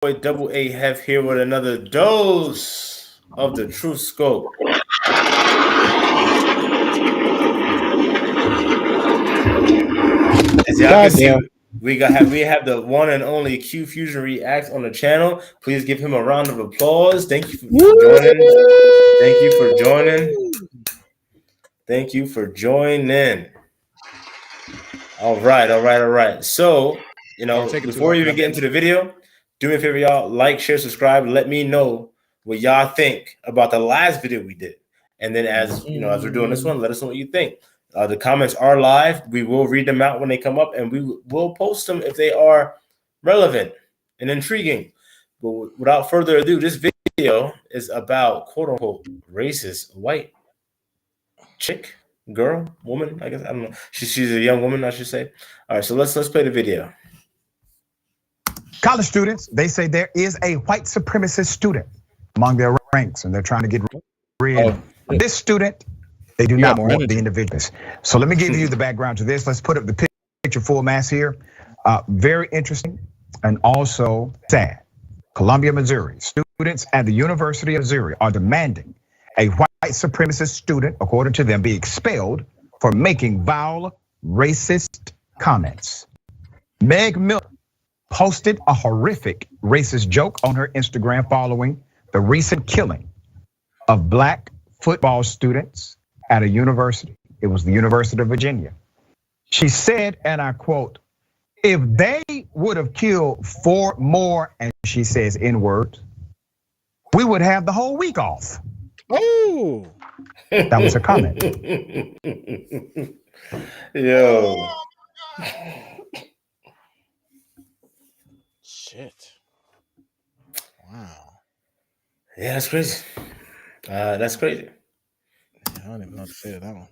Double A Hef here with another dose of the Truth Scope. As y'all can see, we have the one and only Q Fusion Reacts on the channel. Please give him a round of applause. Thank you for joining. Thank you for joining. Thank you for joining. All right. So, before we even get into the video, do me a favor, y'all. Like, share, subscribe. Let me know what y'all think about the last video we did. And then as we're doing this one, let us know what you think. The comments are live. We will read them out when they come up, and we will post them if they are relevant and intriguing. But without further ado, this video is about quote-unquote racist white chick, girl, woman, I guess. I don't know. She's a young woman, I should say. All right, so let's play the video. College students, they say there is a white supremacist student among their ranks, and they're trying to get rid of this student. They do not want the individuals. So let me give you the background to this. Let's put up the picture full mass here. Very interesting and also sad. Columbia, Missouri. Students at the University of Missouri are demanding a white supremacist student, according to them, be expelled for making vile, racist comments. Meg Miller posted a horrific racist joke on her Instagram following the recent killing of Black football students at a university. It was the University of Virginia. She said, and I quote, "If they would have killed 4 more," and she says in words, "we would have the whole week off." Oh, that was a comment. Yo. Shit. Wow. Yeah, that's crazy. That's crazy. I don't even know what to say to that one.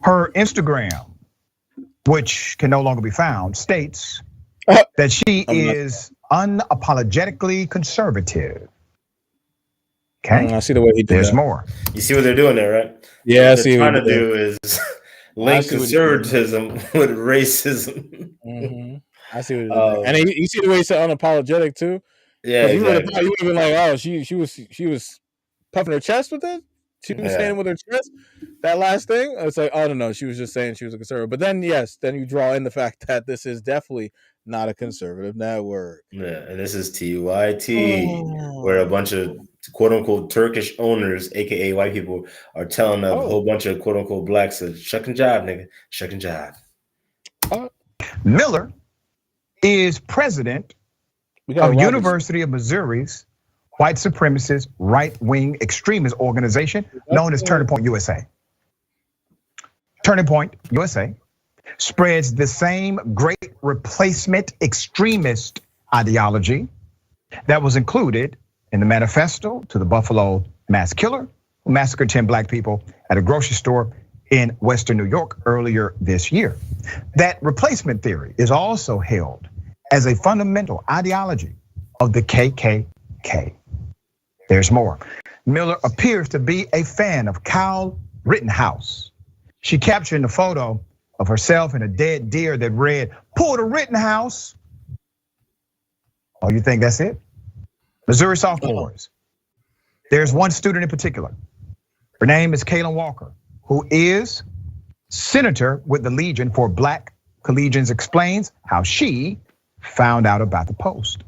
Her Instagram, which can no longer be found, states that she is unapologetically conservative. Okay, I see the way he did. There's that. more. You see what they're doing there, right? Yeah, what I see. What they're trying to do is link conservatism with racism. Mm-hmm. I see what you're doing. And you see the way he said unapologetic too. Yeah, exactly. You would have been like, oh, she was puffing her chest with it. She was standing with her chest. That last thing, it's like, oh no, she was just saying she was a conservative. But then then you draw in the fact that this is definitely not a conservative network. Yeah, and this is TYT, where a bunch of quote unquote Turkish owners, aka white people, are telling a whole bunch of quote unquote blacks to shuck and jive, nigga, shuck and jive. Miller is president of University of Missouri's white supremacist right-wing extremist organization known as Turning Point USA. Turning Point USA spreads the same great replacement extremist ideology that was included in the manifesto to the Buffalo mass killer who massacred 10 Black people at a grocery store in Western New York earlier this year. That replacement theory is also held as a fundamental ideology of the KKK. There's more. Miller appears to be a fan of Kyle Rittenhouse. She captured a photo of herself and a dead deer that read, "Pull the Rittenhouse." Oh, you think that's it? Missouri sophomores. There's one student in particular. Her name is Kaylin Walker, who is senator with the Legion for Black Collegians, explains how she found out about the post.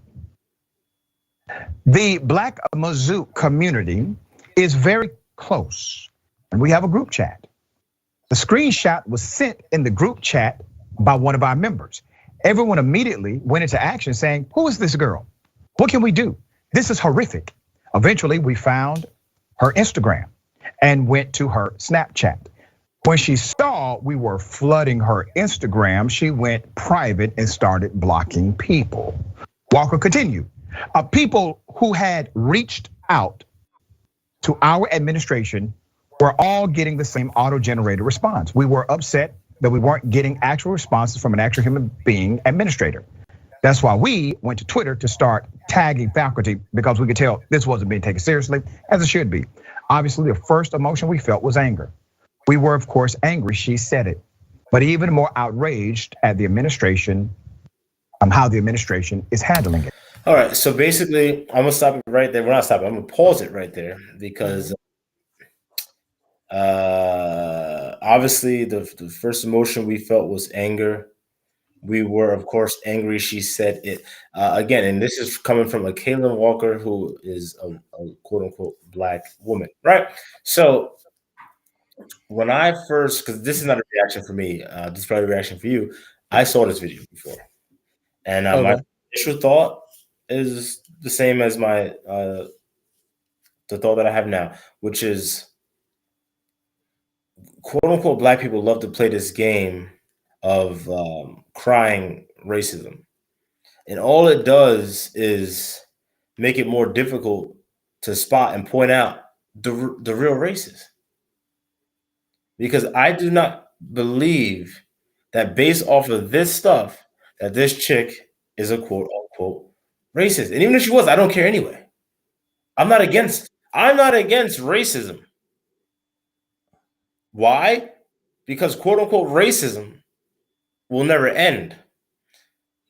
The Black Mizzou community is very close, and we have a group chat. The screenshot was sent in the group chat by one of our members. Everyone immediately went into action saying, "Who is this girl? What can we do? This is horrific." Eventually, we found her Instagram and went to her Snapchat. When she saw we were flooding her Instagram, she went private and started blocking people. Walker continued. People who had reached out to our administration were all getting the same auto-generated response. We were upset that we weren't getting actual responses from an actual human being administrator. That's why we went to Twitter to start tagging faculty, because we could tell this wasn't being taken seriously, as it should be. Obviously, the first emotion we felt was anger. We were, of course, angry, she said it, but even more outraged at the administration, how the administration is handling it. All right, so basically, I'm gonna stop it right there. We're not stopping. I'm gonna pause it right there because obviously the first emotion we felt was anger. We were, of course, angry. She said it again, and this is coming from a Kaylin Walker, who is a quote unquote black woman, right? So when I first, because this is not a reaction for me, this is probably a reaction for you. I saw this video before, and my initial thought is the same as my the thought that I have now, which is quote unquote black people love to play this game of crying racism, and all it does is make it more difficult to spot and point out the real races. Because I do not believe that based off of this stuff that this chick is a quote unquote racist. And even if she was, I don't care anyway. I'm not against racism. Why? Because quote unquote racism will never end.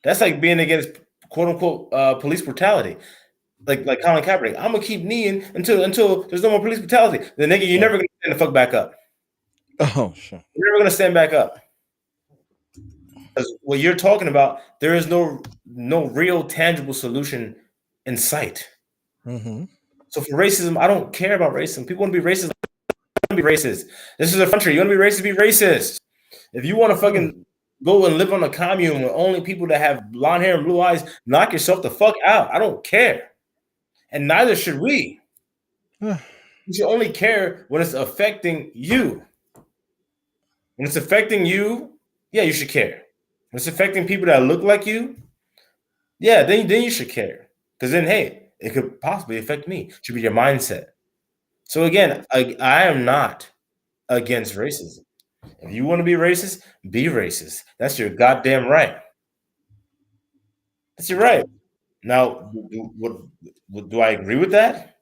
That's like being against quote unquote police brutality. Like Colin Kaepernick. I'm gonna keep kneeing until there's no more police brutality. The nigga, you're never gonna stand the fuck back up. Oh, sure. You're never gonna stand back up. Because what you're talking about, there is no real tangible solution in sight. Mm-hmm. So for racism, I don't care about racism. People want to be racist. Be racist. This is a country. You want to be racist? Be racist. If you want to fucking go and live on a commune with only people that have blonde hair and blue eyes, knock yourself the fuck out. I don't care, and neither should we. You should only care when it's affecting you. When it's affecting you, yeah, you should care. When it's affecting people that look like you, yeah, then you should care. Because then, hey, it could possibly affect me. It should be your mindset. So again, I am not against racism. If you want to be racist, be racist. That's your goddamn right. That's your right. Now, do I agree with that?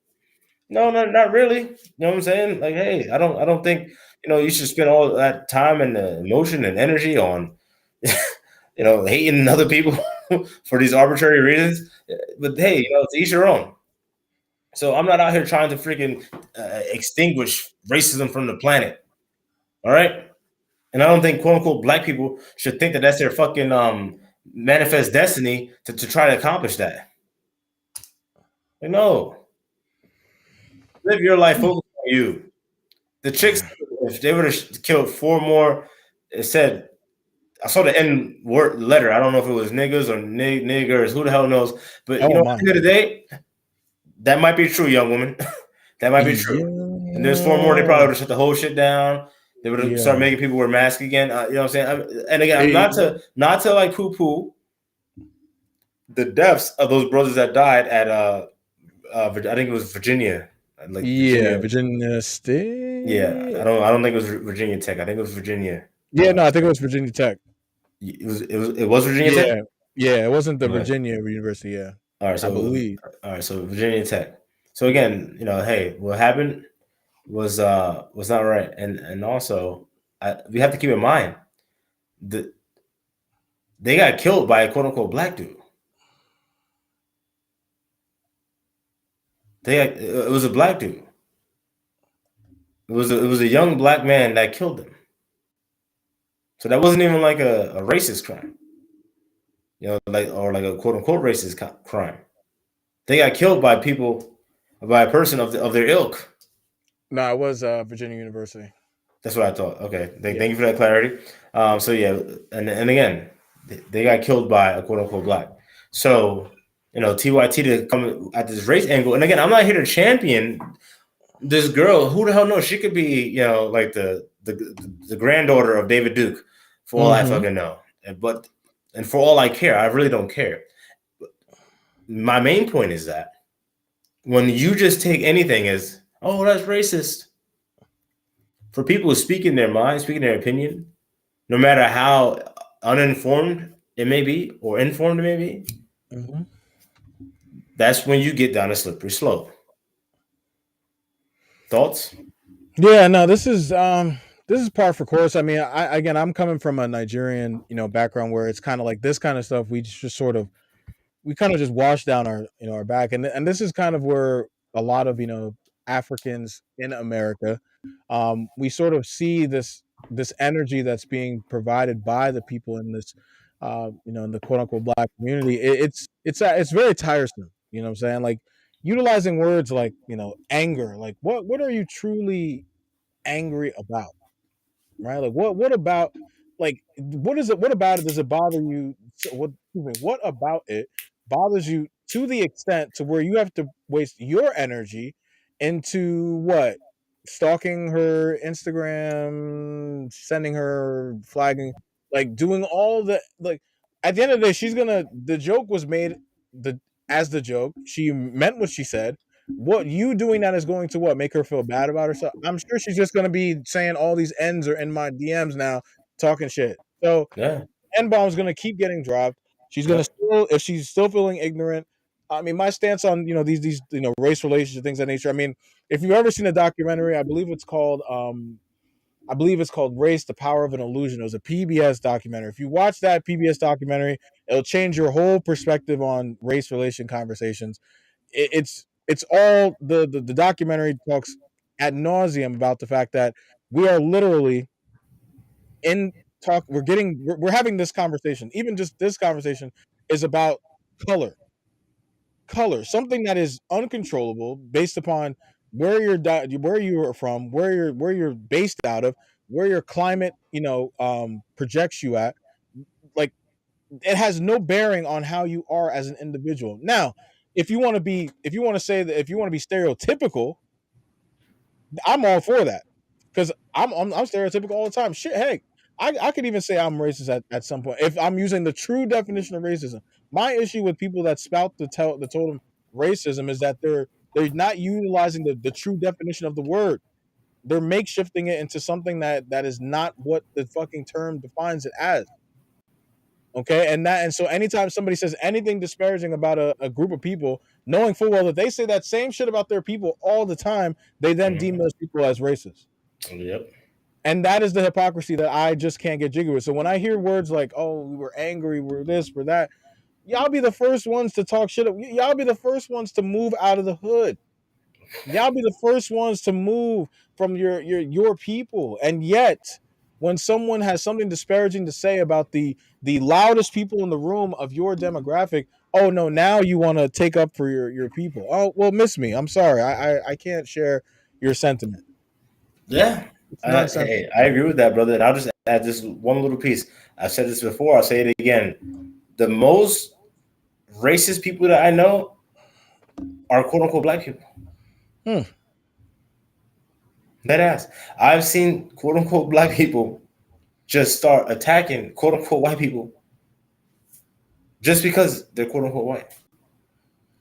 No, not really. You know what I'm saying? Like, hey, I don't think you should spend all that time and emotion and energy on hating other people for these arbitrary reasons. But hey, it's each your own. So I'm not out here trying to freaking extinguish racism from the planet. All right. And I don't think quote unquote black people should think that that's their fucking manifest destiny to try to accomplish that. No. Live your life, focus on you. The chicks, if they would have killed 4 more, it said, I saw the N word letter. I don't know if it was niggas or niggers, who the hell knows. But at the end of the day, that might be true, young woman. That might be true. Yeah. And there's 4 more, they probably would have shut the whole shit down. They would have started making people wear masks again. You know what I'm saying? And again, I'm not to like poo-poo the deaths of those brothers that died at I think it was Virginia. Virginia State. Yeah, I don't think it was Virginia Tech. I think it was Virginia. Yeah, no, I think it was Virginia Tech. It was Virginia Tech. Yeah, it wasn't the Virginia University. Yeah. All right, so I believe. All right, so Virginia Tech. So again, hey, what happened was not right, and also we have to keep in mind that they got killed by a quote unquote black dude. It was a black dude. It was a young black man that killed them. So that wasn't even like a racist crime, like a quote unquote racist crime. They got killed by a person of their ilk. No, it was Virginia University. That's what I thought. Okay, thank you for that clarity. So yeah, and again, they got killed by a quote unquote black. So TYT to come at this race angle, and again, I'm not here to champion this girl. Who the hell knows? She could be like the granddaughter of David Duke, for all I fucking know. And for all I care, I really don't care. My main point is that when you just take anything as, oh, that's racist, for people who speak in their mind, speak in their opinion, no matter how uninformed it may be or informed it may be, that's when you get down a slippery slope. Thoughts? Yeah, no, this is par for course. I mean, I'm coming from a Nigerian, background where it's kind of like this kind of stuff. We just sort of we kind of just wash down our back, and this is kind of where a lot of Africans in America, we sort of see this energy that's being provided by the people in this, in the quote unquote black community. It's very tiresome. You know what I'm saying? Like utilizing words like anger. Like what are you truly angry about? Right? Like what about like what is it? What about it does it bother you? What about it bothers you to the extent to where you have to waste your energy into what? Stalking her Instagram, sending her flagging, like doing all the like. At the end of the day, she's gonna. The joke was made as the joke. She meant what she said. What you doing that is going to what make her feel bad about herself. I'm sure she's just going to be saying all these ends are in my DMs now, talking shit. So Yeah. N bomb's going to keep getting dropped. She's going to still, if she's still feeling ignorant. I mean, my stance on these race relations things of that nature. I mean, if you've ever seen a documentary, I believe it's called Race: The Power of an Illusion. It was a PBS documentary. If you watch that PBS documentary, it'll change your whole perspective on race relation conversations. It's all the documentary talks ad nauseum about the fact that we are literally in talk. We're having this conversation. Even just this conversation is about color, something that is uncontrollable based upon where you are from, where you're based out of, where your climate projects you at. Like it has no bearing on how you are as an individual. Now, if you want to be stereotypical, I'm all for that because I'm stereotypical all the time. Shit, heck, I could even say I'm racist at some point if I'm using the true definition of racism. My issue with people that spout the totem racism is that they're not utilizing the true definition of the word. They're makeshifting it into something that is not what the fucking term defines it as. Okay, and so anytime somebody says anything disparaging about a group of people, knowing full well that they say that same shit about their people all the time, they then deem those people as racist. Yep. And that is the hypocrisy that I just can't get jiggy with. So when I hear words like, "Oh, we were angry, we're this, we're that," y'all be the first ones to talk shit. Y'all be the first ones to move out of the hood. Y'all be the first ones to move from your people. And yet, when someone has something disparaging to say about the loudest people in the room of your demographic, oh no, now you want to take up for your people. Oh well, miss me. I'm sorry. I can't share your sentiment. Yeah. Hey, I agree with that, brother. And I'll just add this one little piece. I've said this before. I'll say it again. The most racist people that I know are quote unquote black people. That ass. I've seen quote unquote black people just start attacking quote unquote white people just because they're quote unquote white.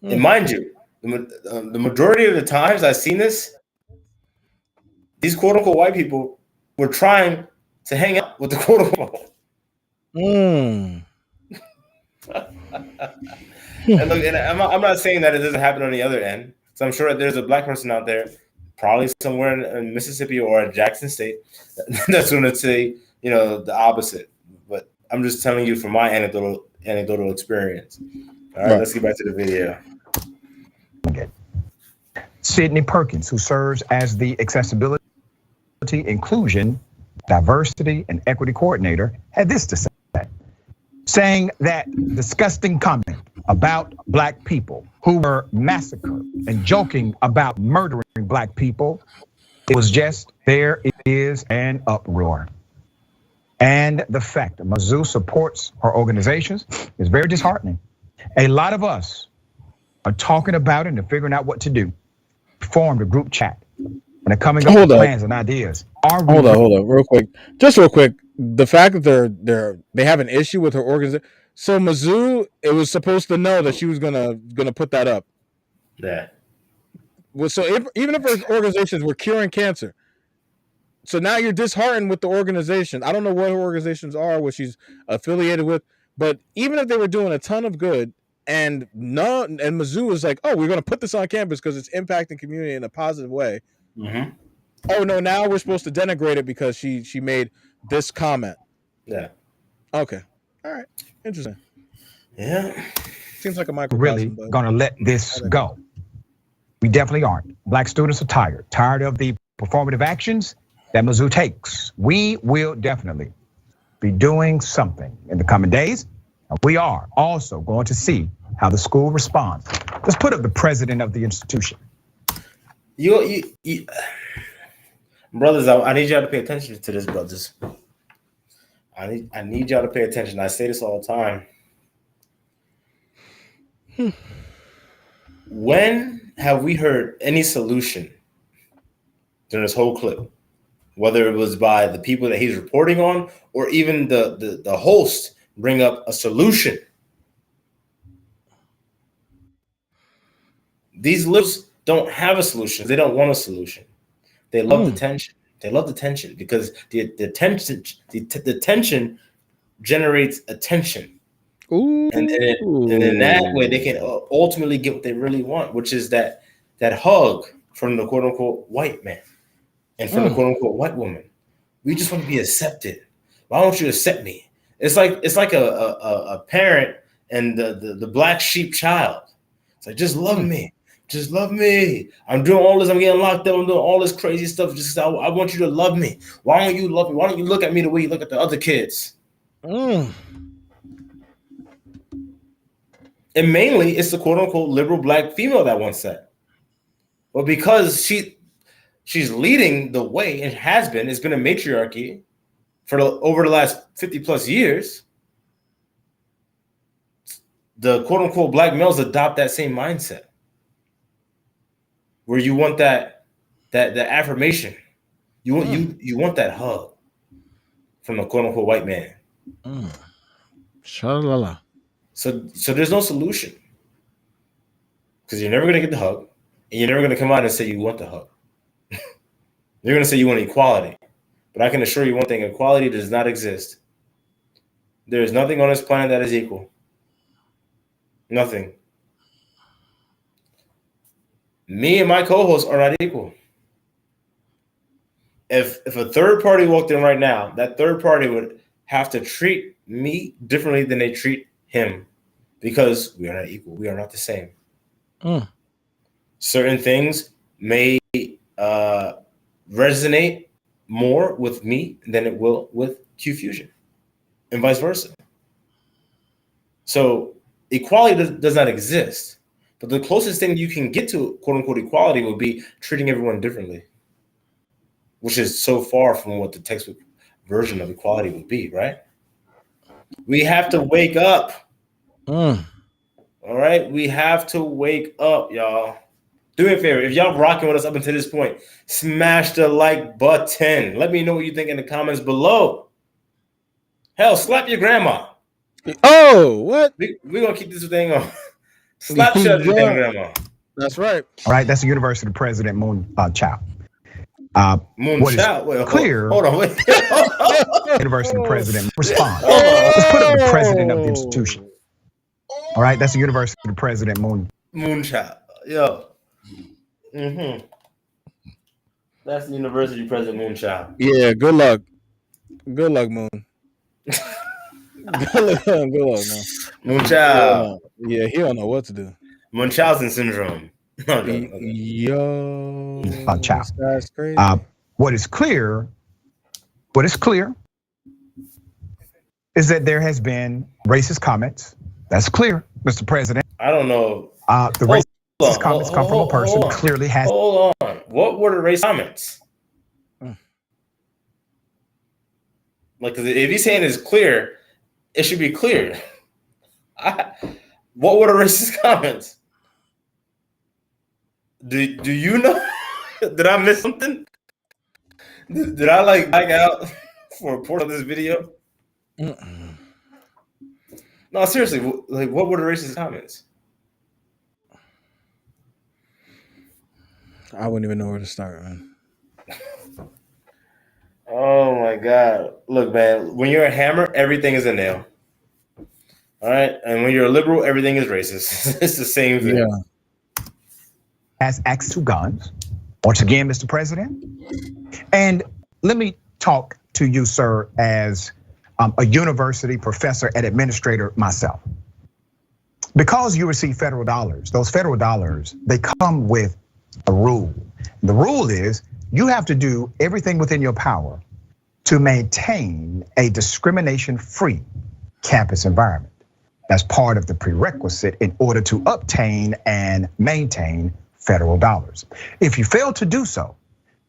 And mind you, the majority of the times I've seen this, these quote unquote white people were trying to hang out with the quote unquote. And look, and I'm not saying that it doesn't happen on the other end. So I'm sure that there's a black person out there, probably somewhere in Mississippi or in Jackson State, that's going to say, the opposite. But I'm just telling you from my anecdotal experience. All right, let's get back to the video. Sydney Perkins, who serves as the Accessibility, Inclusion, Diversity, and Equity Coordinator, had this to say, saying that disgusting comment about black people who were massacred and joking about murdering black people, it was just, there is an uproar. And the fact that Mizzou supports her organizations is very disheartening. A lot of us are talking about it and figuring out what to do. Formed a group chat and are coming up with plans and ideas. Hold on, real quick. Just real quick. The fact that they have an issue with her organization. So Mizzou, it was supposed to know that she was gonna put that up. Yeah. Well, so even if her organizations were curing cancer, so now you're disheartened with the organization. I don't know what her organizations are, what she's affiliated with, but even if they were doing a ton of good, and Mizzou is like, oh, we're gonna put this on campus because it's impacting community in a positive way. Mm-hmm. Oh no, now we're supposed to denigrate it because she made this comment. Yeah. Okay. All right. Interesting. Yeah. Seems like a microcosm. Really gonna let this go. We definitely aren't. Black students are tired of the performative actions that Mizzou takes. We will definitely be doing something in the coming days. We are also going to see how the school responds. Let's put up the president of the institution. Brothers, I need y'all to pay attention to this, brothers. I need y'all to pay attention. I say this all the time. When have we heard any solution during this whole clip? Whether it was by the people that he's reporting on or even the host bring up a solution. These libs don't have a solution. They don't want a solution. They love the tension. They love the tension because the tension generates attention. Ooh. And in that way, they can ultimately get what they really want, which is that hug from the quote unquote white man and from the quote unquote white woman. We just want to be accepted. Why don't you accept me? It's like a parent and the black sheep child. It's like, just love me. Just love me. I'm doing all this. I'm getting locked up. I'm doing all this crazy stuff. Just I want you to love me. Why don't you love me? Why don't you look at me the way you look at the other kids? And mainly, it's the quote unquote liberal black female that wants that. But because she's leading the way, and has been, it's been a matriarchy for over the last 50 plus years. The quote unquote black males adopt that same mindset, where you want that affirmation, you want that hug from the quote unquote white man. Sha-la-la. So there's no solution because you're never gonna get the hug, and you're never gonna come out and say you want the hug. You're gonna say you want equality, but I can assure you one thing: equality does not exist. There is nothing on this planet that is equal. Nothing. Me and my co-hosts are not equal. If a third party walked in right now, that third party would have to treat me differently than they treat him, because we are not equal. We are not the same. Certain things may resonate more with me than it will with Q Fusion, and vice versa. So equality does not exist. But the closest thing you can get to quote unquote equality would be treating everyone differently, which is so far from what the textbook version of equality would be, right? We have to wake up. All right. We have to wake up, y'all. Do me a favor. If y'all rocking with us up until this point, smash the like button. Let me know what you think in the comments below. Hell, slap your grandma. Oh, what? We're going to keep this thing on. Slap shut your damn grandma. That's right. All right, that's the University President Moon Chow. Moon Chow? Wait, clear. Hold on. Wait. University President respond. Let's put up the president of the institution. All right, that's the University President Moon Chow. Yo. That's the University President Moon Chow. Yeah, good luck. Good luck, Moon. Good luck, man. Moon Chow. Yeah, he don't know what to do. Munchausen syndrome. Yo. Chow. That's crazy. What is clear is that there has been racist comments. That's clear, Mr. President. I don't know. The racist comments come from a person who clearly has. Hold on. What were the racist comments? Like, if he's saying it's clear, it should be clear. What were the racist comments? Do you know? Did I miss something? Did I like back out for a portion of this video? No, seriously. Like, what were the racist comments? I wouldn't even know where to start, man. Oh my God! Look, man. When you're a hammer, everything is a nail. All right, and when you're a liberal, everything is racist. It's the same thing. Yeah. Has access to guns. Once again, Mr. President. And let me talk to you, sir, as a university professor and administrator myself. Because you receive federal dollars, those federal dollars, they come with a rule. The rule is you have to do everything within your power to maintain a discrimination-free campus environment. That's part of the prerequisite in order to obtain and maintain federal dollars. If you fail to do so,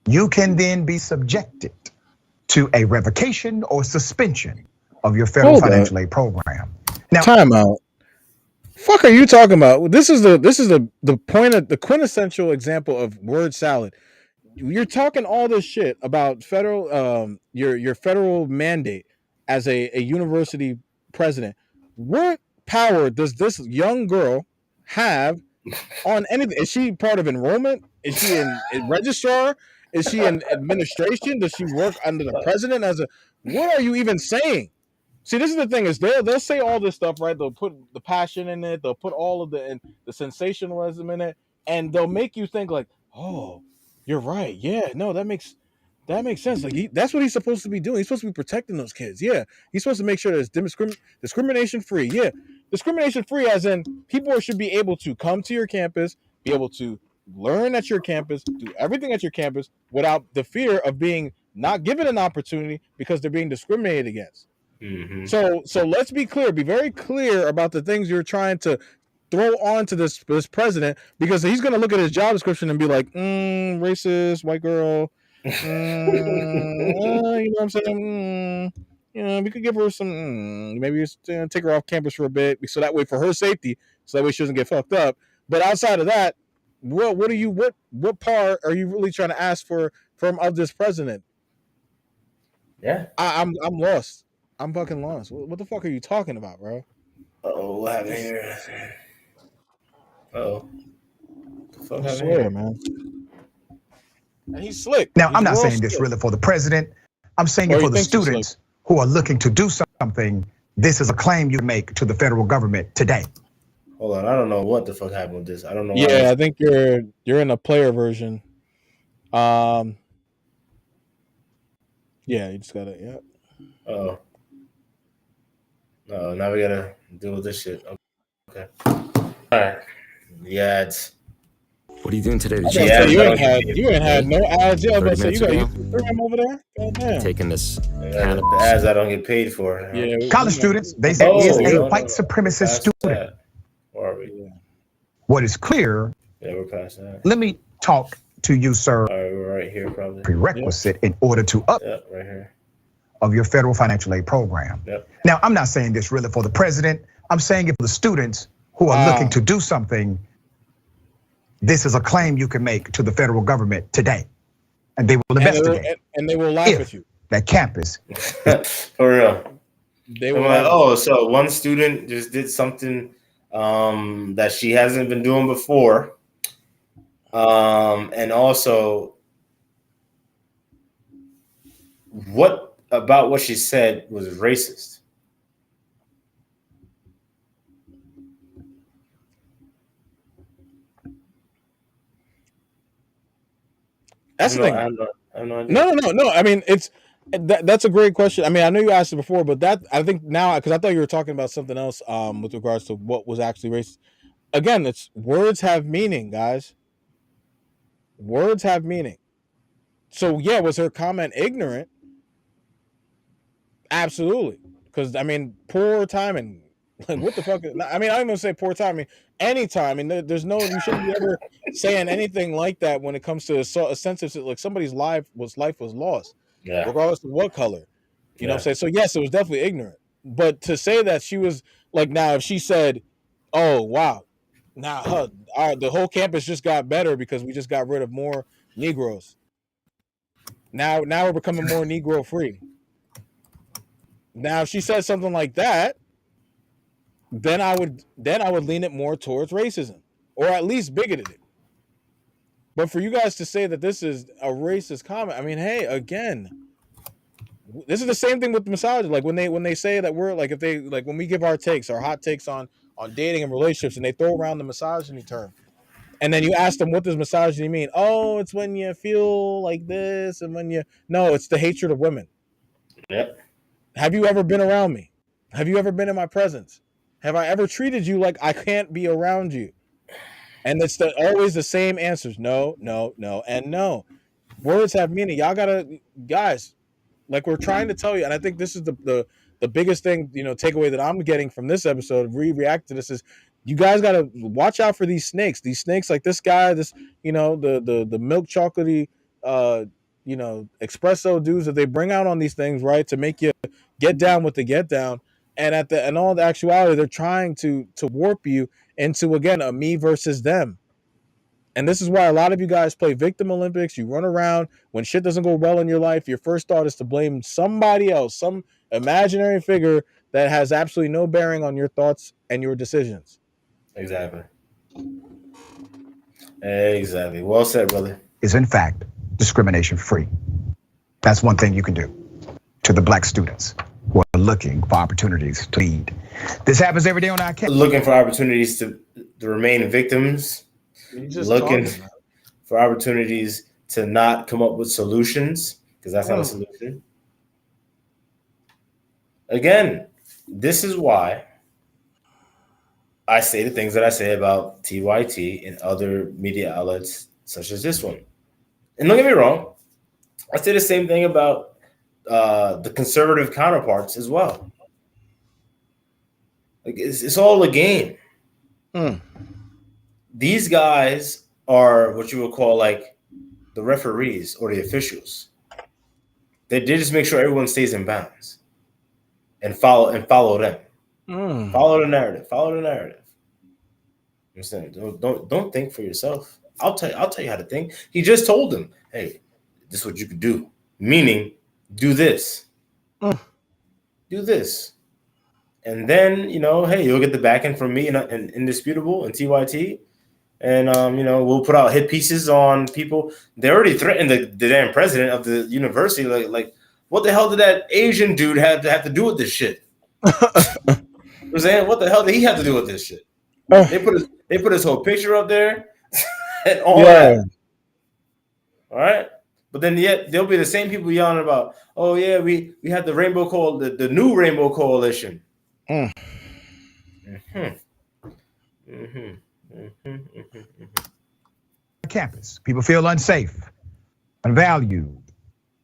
you can then be subjected to a revocation or suspension of your federal financial aid program. Now, time out. Fuck are you talking about? This is the point of the quintessential example of word salad. You're talking all this shit about federal your federal mandate as a university president. What power does this young girl have on anything? Is she part of enrollment? Is she in registrar? Is she in administration? Does she work under the president as a? What are you even saying? See, this is the thing: is they'll say all this stuff, right? They'll put the passion in it. They'll put all of the sensationalism in it, and they'll make you think like, oh, you're right. Yeah, no, that makes sense. Like that's what he's supposed to be doing. He's supposed to be protecting those kids. Yeah, he's supposed to make sure that it's discrimination free. Yeah, discrimination free, as in people should be able to come to your campus, be able to learn at your campus, do everything at your campus without the fear of being not given an opportunity because they're being discriminated against. Mm-hmm. So let's be clear, be very clear about the things you're trying to throw onto this president, because he's going to look at his job description and be like, racist, white girl, you know what I'm saying? We could give her some, maybe take her off campus for a bit, so that way for her safety, so that way she doesn't get fucked up. But outside of that, what part are you really trying to ask for from of this president? Yeah, I'm lost. I'm fucking lost. What the fuck are you talking about, bro? Oh, what happened here? Oh, I swear, man. And he's slick. Now, I'm not saying this really for the president. I'm saying it for the students who are looking to do something. This is a claim you make to the federal government today. Hold on, I don't know what the fuck happened with this. I don't know. Yeah, I think you're in a player version. Yeah, you just gotta. Yeah. Oh. No, now we gotta deal with this shit. Okay. All right. Yeah, it's. What are you doing today? You ain't had no ads yet, but so you got them over there. Goddamn. Taking this. The ads I don't get paid for. Yeah, college students. They say is a white supremacist student. Where are we? What is clear? Yeah, we're past that. Let me talk to you, sir. All right, we're right here, probably. Prerequisite in order to up. Yeah, right here. Of your federal financial aid program. Yep. Now, I'm not saying this really for the president. I'm saying it for the students who are looking to do something. This is a claim you can make to the federal government today, and they will investigate. And they will laugh at you. That campus. For real. They were like, so one student just did something that she hasn't been doing before, and also what about what she said was racist? That's the thing. No. I mean, that's a great question. I mean, I know you asked it before, but I think now, because I thought you were talking about something else with regards to what was actually racist. Again, it's words have meaning, guys. Words have meaning. So yeah, was her comment ignorant? Absolutely, because I mean, poor timing. Like, what the fuck? I mean, I'm gonna say poor timing. Anytime, I mean, there's no. You shouldn't be ever saying anything like that when it comes to a sensitive, like somebody's life was lost, regardless of what color. You know what I'm saying? So yes, it was definitely ignorant. But to say that she was like, now if she said, "Oh wow, now the whole campus just got better because we just got rid of more Negroes. Now we're becoming more Negro free." Now, if she said something like that, then I would lean it more towards racism, or at least bigoted it. But for you guys to say that this is a racist comment, I mean, hey, again, this is the same thing with misogyny. Like when they say that we're like, if they like when we give our hot takes on dating and relationships, and they throw around the misogyny term, and then you ask them, what does misogyny mean? Oh, it's when you feel like this, and no, it's the hatred of women. Yep. Have you ever been around me? Have you ever been in my presence? Have I ever treated you like I can't be around you? And it's always the same answers. No, no, no, and no. Words have meaning. Y'all gotta, guys, like we're trying to tell you, and I think this is the biggest thing, takeaway that I'm getting from this episode, react to this, is you guys gotta watch out for these snakes. These snakes like this guy, the milk chocolatey espresso dudes that they bring out on these things, right? To make you get down with the get down. And in all the actuality, they're trying to warp you into, again, a me versus them. And this is why a lot of you guys play victim Olympics. You run around when shit doesn't go well in your life. Your first thought is to blame somebody else, some imaginary figure that has absolutely no bearing on your thoughts and your decisions. Exactly. Well said, brother. Is in fact discrimination free. That's one thing you can do to the black students who are looking for opportunities to lead. This happens every day on our campus. Looking for opportunities to remain victims. Looking for opportunities to not come up with solutions, because that's not a solution. Again, this is why I say the things that I say about TYT and other media outlets such as this one. And don't get me wrong, I say the same thing about the conservative counterparts as well. Like it's all a game. These guys are what you would call like the referees or the officials. They just make sure everyone stays in bounds and follow them. Follow the narrative. You understand? Don't think for yourself. I'll tell you how to think. He just told them, hey, this is what you could do. Meaning, do this. Do this. And then, hey, you'll get the backing from me and Indisputable and TYT. And, we'll put out hit pieces on people. They already threatened the damn president of the university. Like, what the hell did that Asian dude have to do with this shit? I'm saying, what the hell did he have to do with this shit? They put his whole picture up there and all that. All right. But then yet they'll be the same people yelling about, oh yeah, we had the Rainbow the new Rainbow Coalition. Campus. People feel unsafe, unvalued,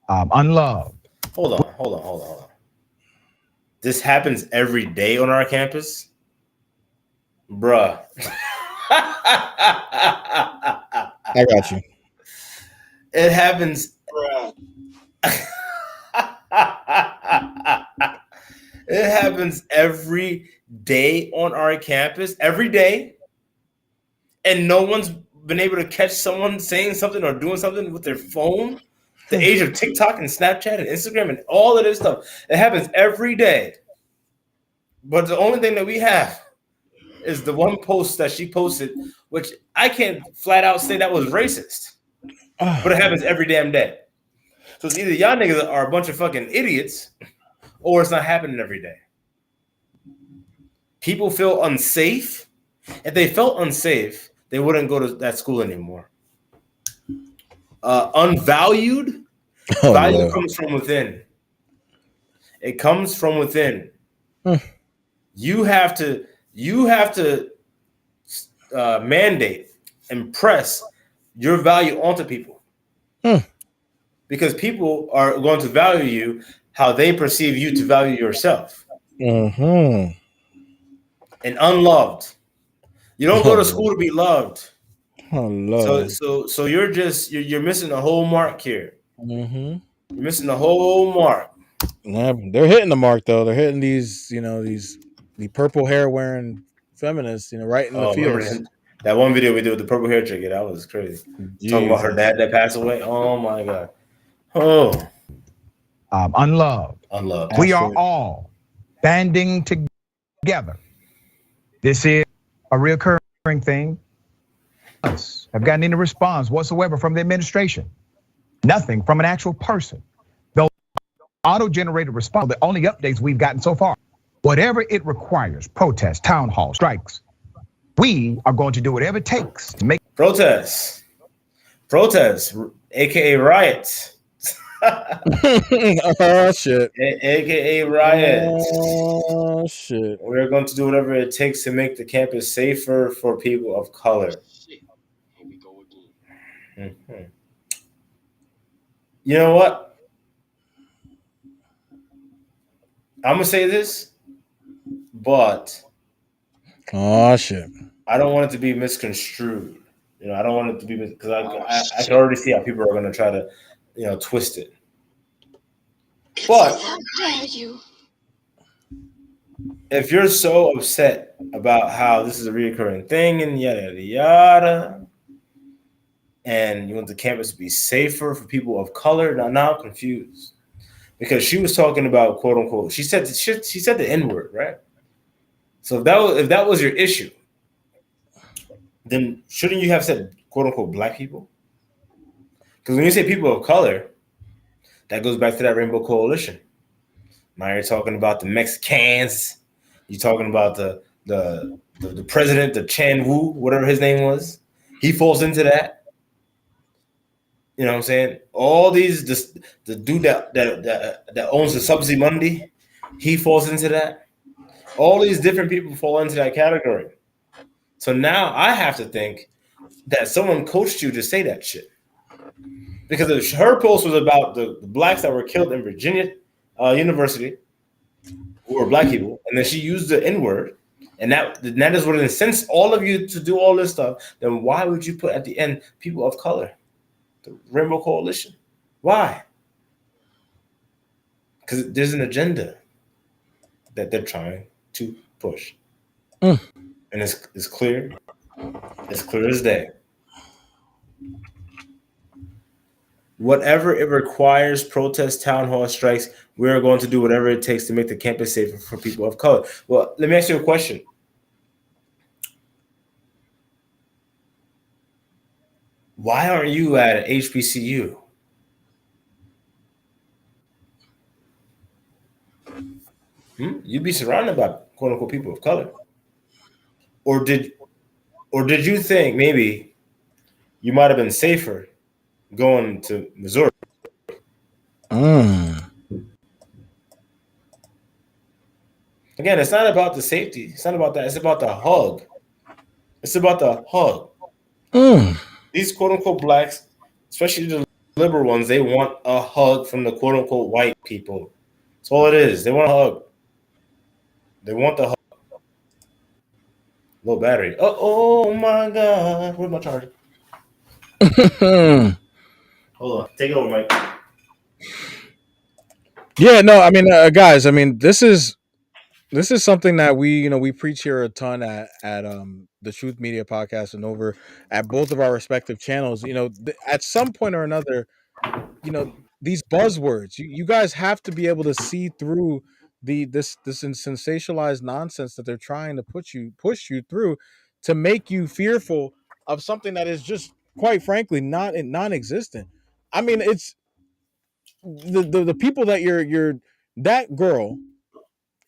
unloved. Hold on. This happens every day on our campus? Bruh. I got you. It happens. It happens every day on our campus, every day. And no one's been able to catch someone saying something or doing something with their phone. The age of TikTok and Snapchat and Instagram and all of this stuff. It happens every day. But the only thing that we have is the one post that she posted, which I can't flat out say that was racist. But it happens every damn day. So it's either y'all niggas are a bunch of fucking idiots or it's not happening every day. People feel unsafe. If they felt unsafe, they wouldn't go to that school anymore. Unvalued, value comes from within. It comes from within. You have to mandate and press your value onto people. Because people are going to value you how they perceive you to value yourself. And unloved. You don't go to school to be loved. So you're missing the whole mark here. You're missing the whole mark. They're hitting the mark though. They're hitting the purple hair wearing feminists, right in the field. That one video we did with the purple hair chick, that was crazy. Talking about her dad that passed away. Oh my God. Oh. Unloved. We are all banding together. This is a recurring thing. Have gotten any response whatsoever from the administration. Nothing from an actual person. Though auto-generated response, the only updates we've gotten so far. Whatever it requires, protests, town halls, strikes, we are going to do whatever it takes to make protests, aka riots. Oh shit. AKA riots. Oh shit. We're going to do whatever it takes to make the campus safer for people of color. Shit. Here we go again. Mm-hmm. You know what? I'm gonna say this, but Oh shit. I don't want it to be misconstrued. I don't want it to be because I can already see how people are gonna try to, twist it. But How dare you? if you're so upset about how this is a reoccurring thing and yada yada yada, and you want the campus to be safer for people of color, now I'm confused because she was talking about quote unquote. She said the N word, right? So if that was your issue, then shouldn't you have said quote unquote black people? Because when you say people of color, that goes back to that Rainbow Coalition. Now you're talking about the Mexicans. You're talking about the president, the Chan Wu, whatever his name was. He falls into that. You know what I'm saying? All these, the dude that owns the Subsidy Monday, he falls into that. All these different people fall into that category. So now I have to think that someone coached you to say that shit. Because if her post was about the blacks that were killed in Virginia University, who were black people, and then she used the N-word, and that is what incensed all of you to do all this stuff, then why would you put at the end people of color? The Rainbow Coalition. Why? Because there's an agenda that they're trying to push. And it's clear. It's clear as day. Whatever it requires, protests, town hall strikes, we're going to do whatever it takes to make the campus safer for people of color. Well, let me ask you a question. Why aren't you at HBCU? You'd be surrounded by quote unquote people of color. Or did you think maybe you might have been safer going to Missouri? Again, it's not about the safety. It's not about that. It's about the hug. It's about the hug. These quote unquote blacks, especially the liberal ones, they want a hug from the quote unquote white people. That's all it is. They want a hug. They want the hug. Low battery. Oh my God. Where's my charger? Hold on. Take it over, Mike. Yeah, no, I mean, guys, I mean, this is something that we preach here a ton at the Truth Media podcast and over at both of our respective channels. At some point or another, these buzzwords, you guys have to be able to see through this sensationalized nonsense that they're trying to push you through to make you fearful of something that is just, quite frankly, non-existent. I mean, it's the people that you're that girl.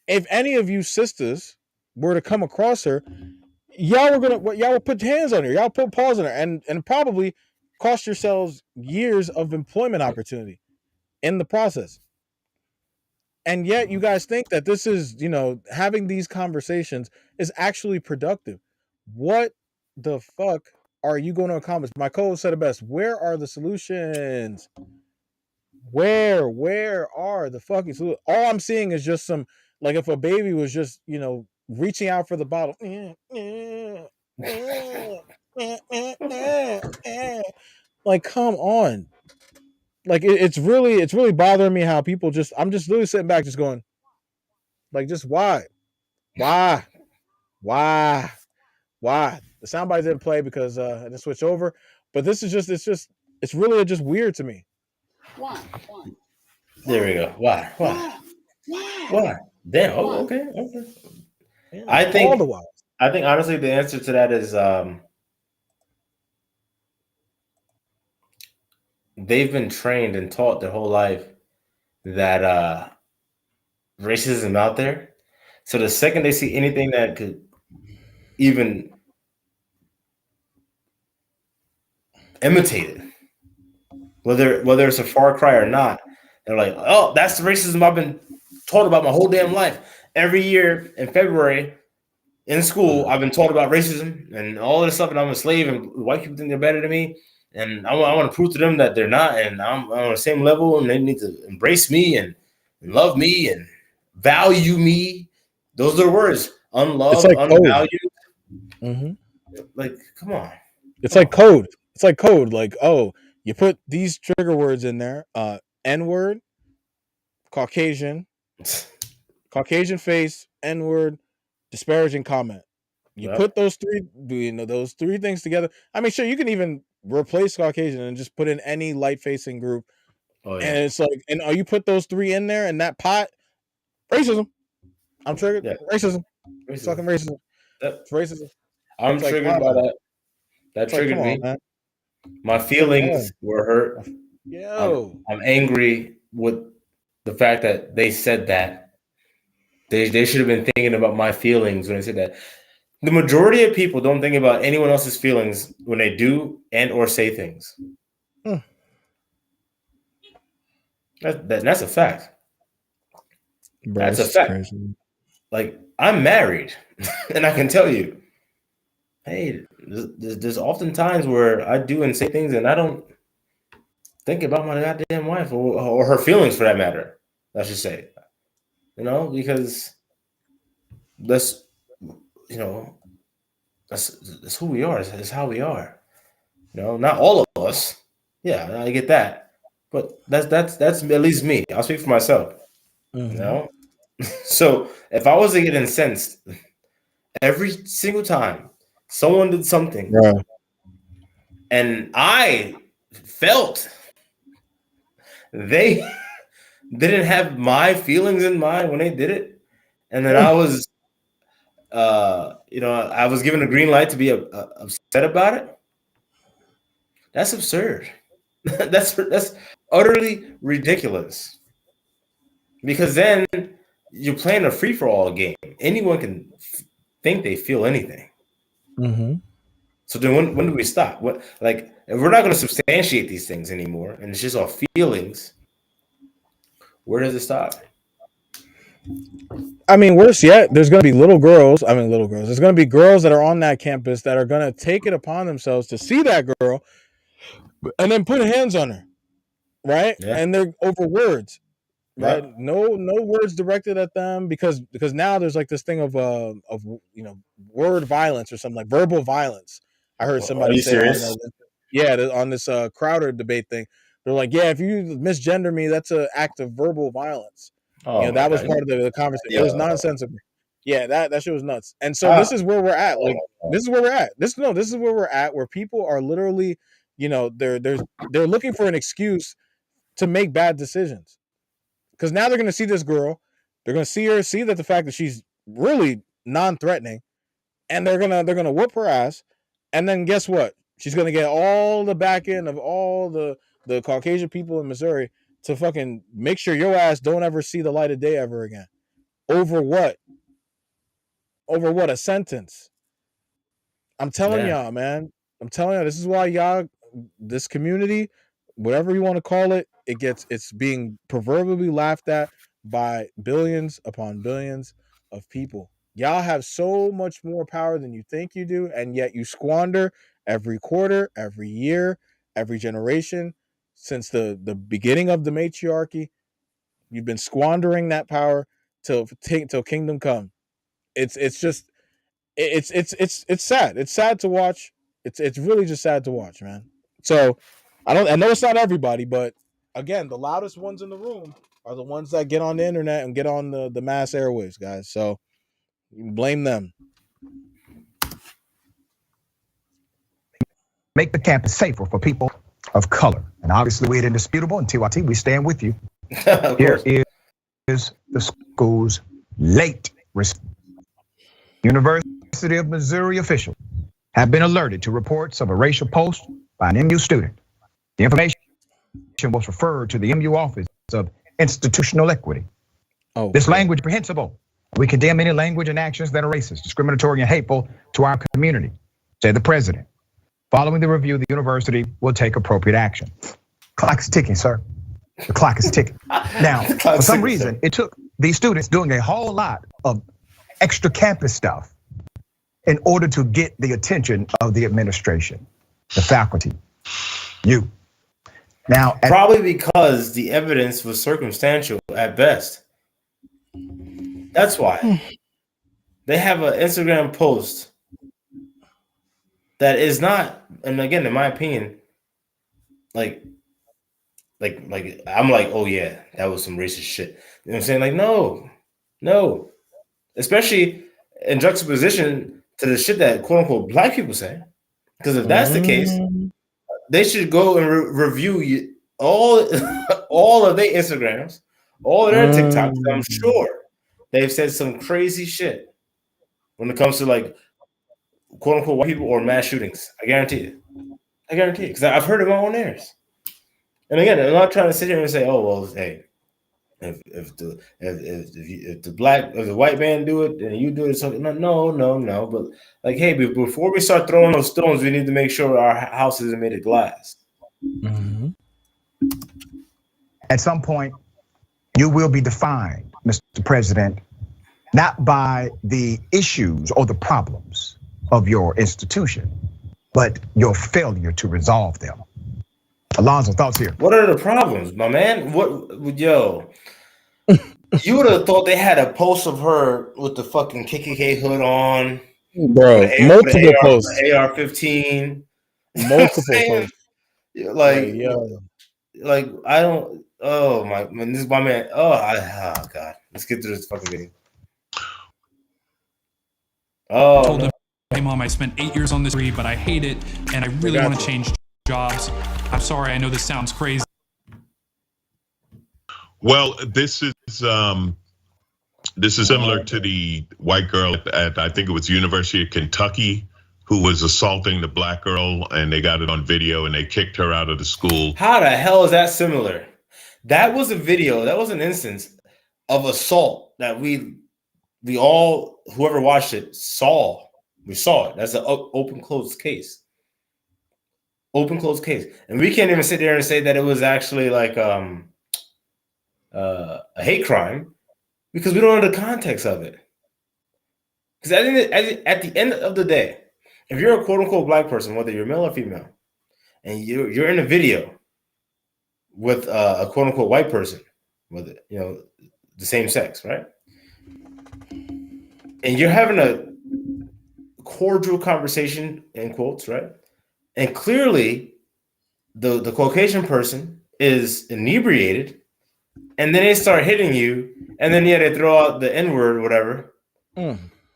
If any of you sisters were to come across her, y'all would put hands on her, y'all put paws on her, and probably cost yourselves years of employment opportunity in the process. And yet you guys think that this is, having these conversations is actually productive. What the fuck are you going to accomplish? My co-host said it best. Where are the solutions? Where are the fucking solutions? All I'm seeing is just some, like, if a baby was just, reaching out for the bottle. Like, come on. Like, it's really bothering me how people I'm just literally sitting back just going, like, just why? The soundbite didn't play because I didn't switch over. But this is it's really just weird to me. Why? There we go. Why? Damn. Oh, okay. Yeah, I think all the while. I think honestly the answer to that is they've been trained and taught their whole life that racism out there. So the second they see anything that could even imitate it, whether it's a far cry or not. They're like, oh, that's the racism I've been taught about my whole damn life. Every year in February in school, I've been taught about racism and all this stuff, and I'm a slave, and white people think they're better than me. And I want to prove to them that they're not, and I'm on the same level, and they need to embrace me and love me and value me. Those are the words: unloved, like unvalued. Mm-hmm. Like, come on. It's like code. It's like code. Like, oh, you put these trigger words in there: N-word, Caucasian face, N-word, disparaging comment. You put those three things together. I mean, sure, you can even replace Caucasian and just put in any light-facing group. Oh, yeah. And it's like, and you put those three in there in that pot, racism. I'm triggered. Yeah. Racism. Fucking racism. It's racism. I'm triggered by that. That triggered me. Man. My feelings were hurt. I'm angry with the fact that they said that. They should have been thinking about my feelings when they said that. The majority of people don't think about anyone else's feelings when they do and or say things. That's a fact. Bro, that's a fact. Crazy. Like, I'm married, and I can tell you, hey, there's often times where I do and say things, and I don't think about my goddamn wife or her feelings, for that matter. I should say, because that's who we are. That's how we are. Not all of us. Yeah, I get that, but that's at least me. I'll speak for myself. Mm-hmm. So if I was to get incensed every single time someone did something, and I felt they didn't have my feelings in mind when they did it, and then I was, I was given a green light to be upset about it. That's absurd. that's utterly ridiculous. Because then you're playing a free-for-all game. Anyone can think they feel anything. Mm-hmm. So then when do we stop? If we're not going to substantiate these things anymore, and it's just our feelings, where does it stop? I mean, worse yet, there's going to be little girls. There's going to be girls that are on that campus that are going to take it upon themselves to see that girl and then put hands on her, right? Yeah. And they're over words. Right? No words directed at them because now there's like this thing of word violence or something, like verbal violence. I heard somebody say on this Crowder debate thing. They're like, yeah, if you misgender me, that's an act of verbal violence. That was part of the conversation. Yeah. It was nonsensical. Yeah, that shit was nuts. And so this is where we're at. Like, this is where we're at. This is where we're at, where people are literally, they're looking for an excuse to make bad decisions. Because now they're going to see this girl, they're going to see that the fact that she's really non-threatening, and they're gonna whoop her ass, and then guess what? She's going to get all the back end of all the Caucasian people in Missouri to fucking make sure your ass don't ever see the light of day ever again. Over what? A sentence. I'm telling y'all, man. I'm telling you, this is why this community, whatever you want to call it, it's being proverbially laughed at by billions upon billions of people. Y'all have so much more power than you think you do, and yet you squander every quarter, every year, every generation since the beginning of the matriarchy. You've been squandering that power till kingdom come. It's sad. It's sad to watch. It's really just sad to watch, man. So I know it's not everybody, but again, the loudest ones in the room are the ones that get on the internet and get on the mass airwaves, guys. So you can blame them. Make the campus safer for people of color. And obviously, we're indisputable, and TYT, we stand with you. Here is the school's late response. University of Missouri officials have been alerted to reports of a racial post by an MU student. The information was referred to the MU Office of Institutional Equity. This language is reprehensible. We condemn any language and actions that are racist, discriminatory, and hateful to our community, said the president. Following the review, the university will take appropriate action. Clock is ticking, sir. The clock is ticking. Now, for some reason, it took these students doing a whole lot of extra campus stuff in order to get the attention of the administration, the faculty, you. Now, probably because the evidence was circumstantial at best. That's why they have an Instagram post that is not, and again, in my opinion, like I'm like, oh yeah, that was some racist shit. You know what I'm saying? Like, no, especially in juxtaposition to the shit that quote unquote black people say. Because if that's the case, they should go and review all of their Instagrams, all of their TikToks. I'm sure they've said some crazy shit when it comes to like quote unquote white people or mass shootings. I guarantee it. Because I've heard it in my own ears. And again, I'm not trying to sit here and say, oh well, hey, if the white man do it and you do it, something. No. But like, hey, before we start throwing those stones, we need to make sure our house isn't made of glass. Mm-hmm. At some point, you will be defined, Mr. President, not by the issues or the problems of your institution, but your failure to resolve them. Alonzo, thoughts here? What are the problems, my man? Yo, you would have thought they had a post of her with the fucking KKK hood on, bro. Multiple posts, AR-15, multiple posts. Like, like I don't. Oh my man, this is my man. Oh God, let's get through this fucking video. I told him, hey mom, I spent 8 years on this degree, but I hate it, and I really want to change jobs. I'm sorry, I know this sounds crazy. Well, this is similar to the white girl at I think it was University of Kentucky who was assaulting the black girl, and they got it on video and they kicked her out of the school. How the hell is that similar? That was a video. That was an instance of assault that we all, whoever watched it, saw. We saw it. That's an open closed case. Open closed case, and we can't even sit there and say that it was actually like a hate crime because we don't know the context of it. Because at the end of the day, if you're a quote unquote black person, whether you're male or female, and you're in a video with a quote unquote white person, whether the same sex, right? And you're having a cordial conversation in quotes, right? And clearly, the Caucasian person is inebriated, and then they start hitting you, and then they throw out the N-word, whatever.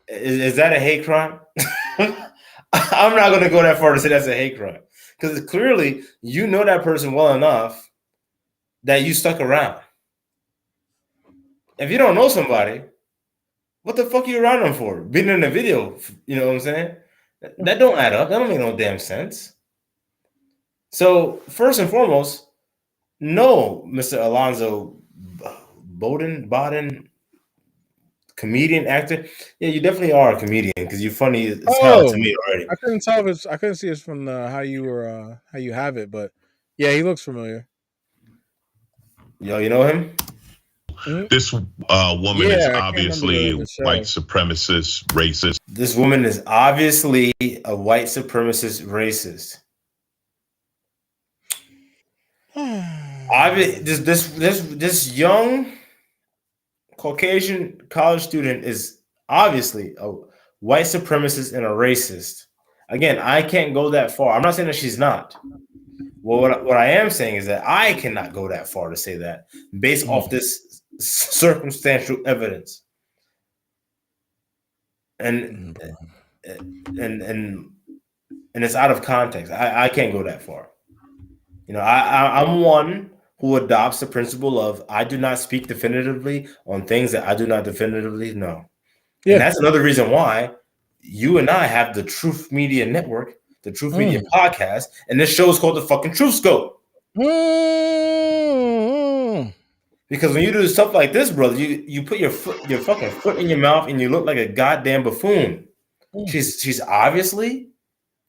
Is that a hate crime? I'm not going to go that far to say that's a hate crime, because clearly you know that person well enough that you stuck around. If you don't know somebody, what the fuck are you around them for? Being in a video, you know what I'm saying? That don't add up. That don't make no damn sense. So first and foremost, no, Mr. Alonzo Bodden, comedian, actor. Yeah, you definitely are a comedian because you're funny as hell to me already. I couldn't tell if I couldn't see it from how you have it, but yeah, he looks familiar. Yo, you know him? This woman is obviously white supremacist, racist. This woman is obviously a white supremacist, racist. This young Caucasian college student is obviously a white supremacist and a racist. Again, I can't go that far. I'm not saying that she's not. Well, what I am saying is that I cannot go that far to say that based off this circumstantial evidence. And it's out of context. I can't go that far. I'm one who adopts the principle of I do not speak definitively on things that I do not definitively know. Yeah. And that's another reason why you and I have the Truth Media Network, the Truth Media Podcast, and this show is called the fucking Truth Scope. Because when you do stuff like this, brother, you put your fucking foot in your mouth and you look like a goddamn buffoon. She's obviously,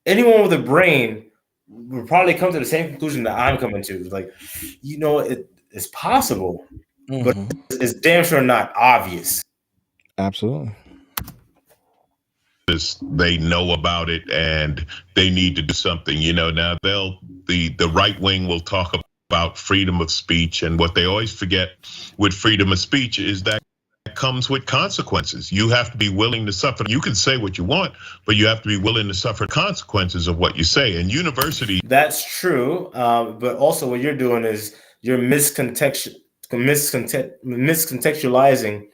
anyone with a brain we'll probably come to the same conclusion that I'm coming to. Like, it's possible, but it's damn sure not obvious. Absolutely. They know about it and they need to do something. Now the right wing will talk about freedom of speech, and what they always forget with freedom of speech is that it comes with consequences. You have to be willing to suffer. You can say what you want, but you have to be willing to suffer consequences of what you say. And university. That's true, but also what you're doing is you're miscontextualizing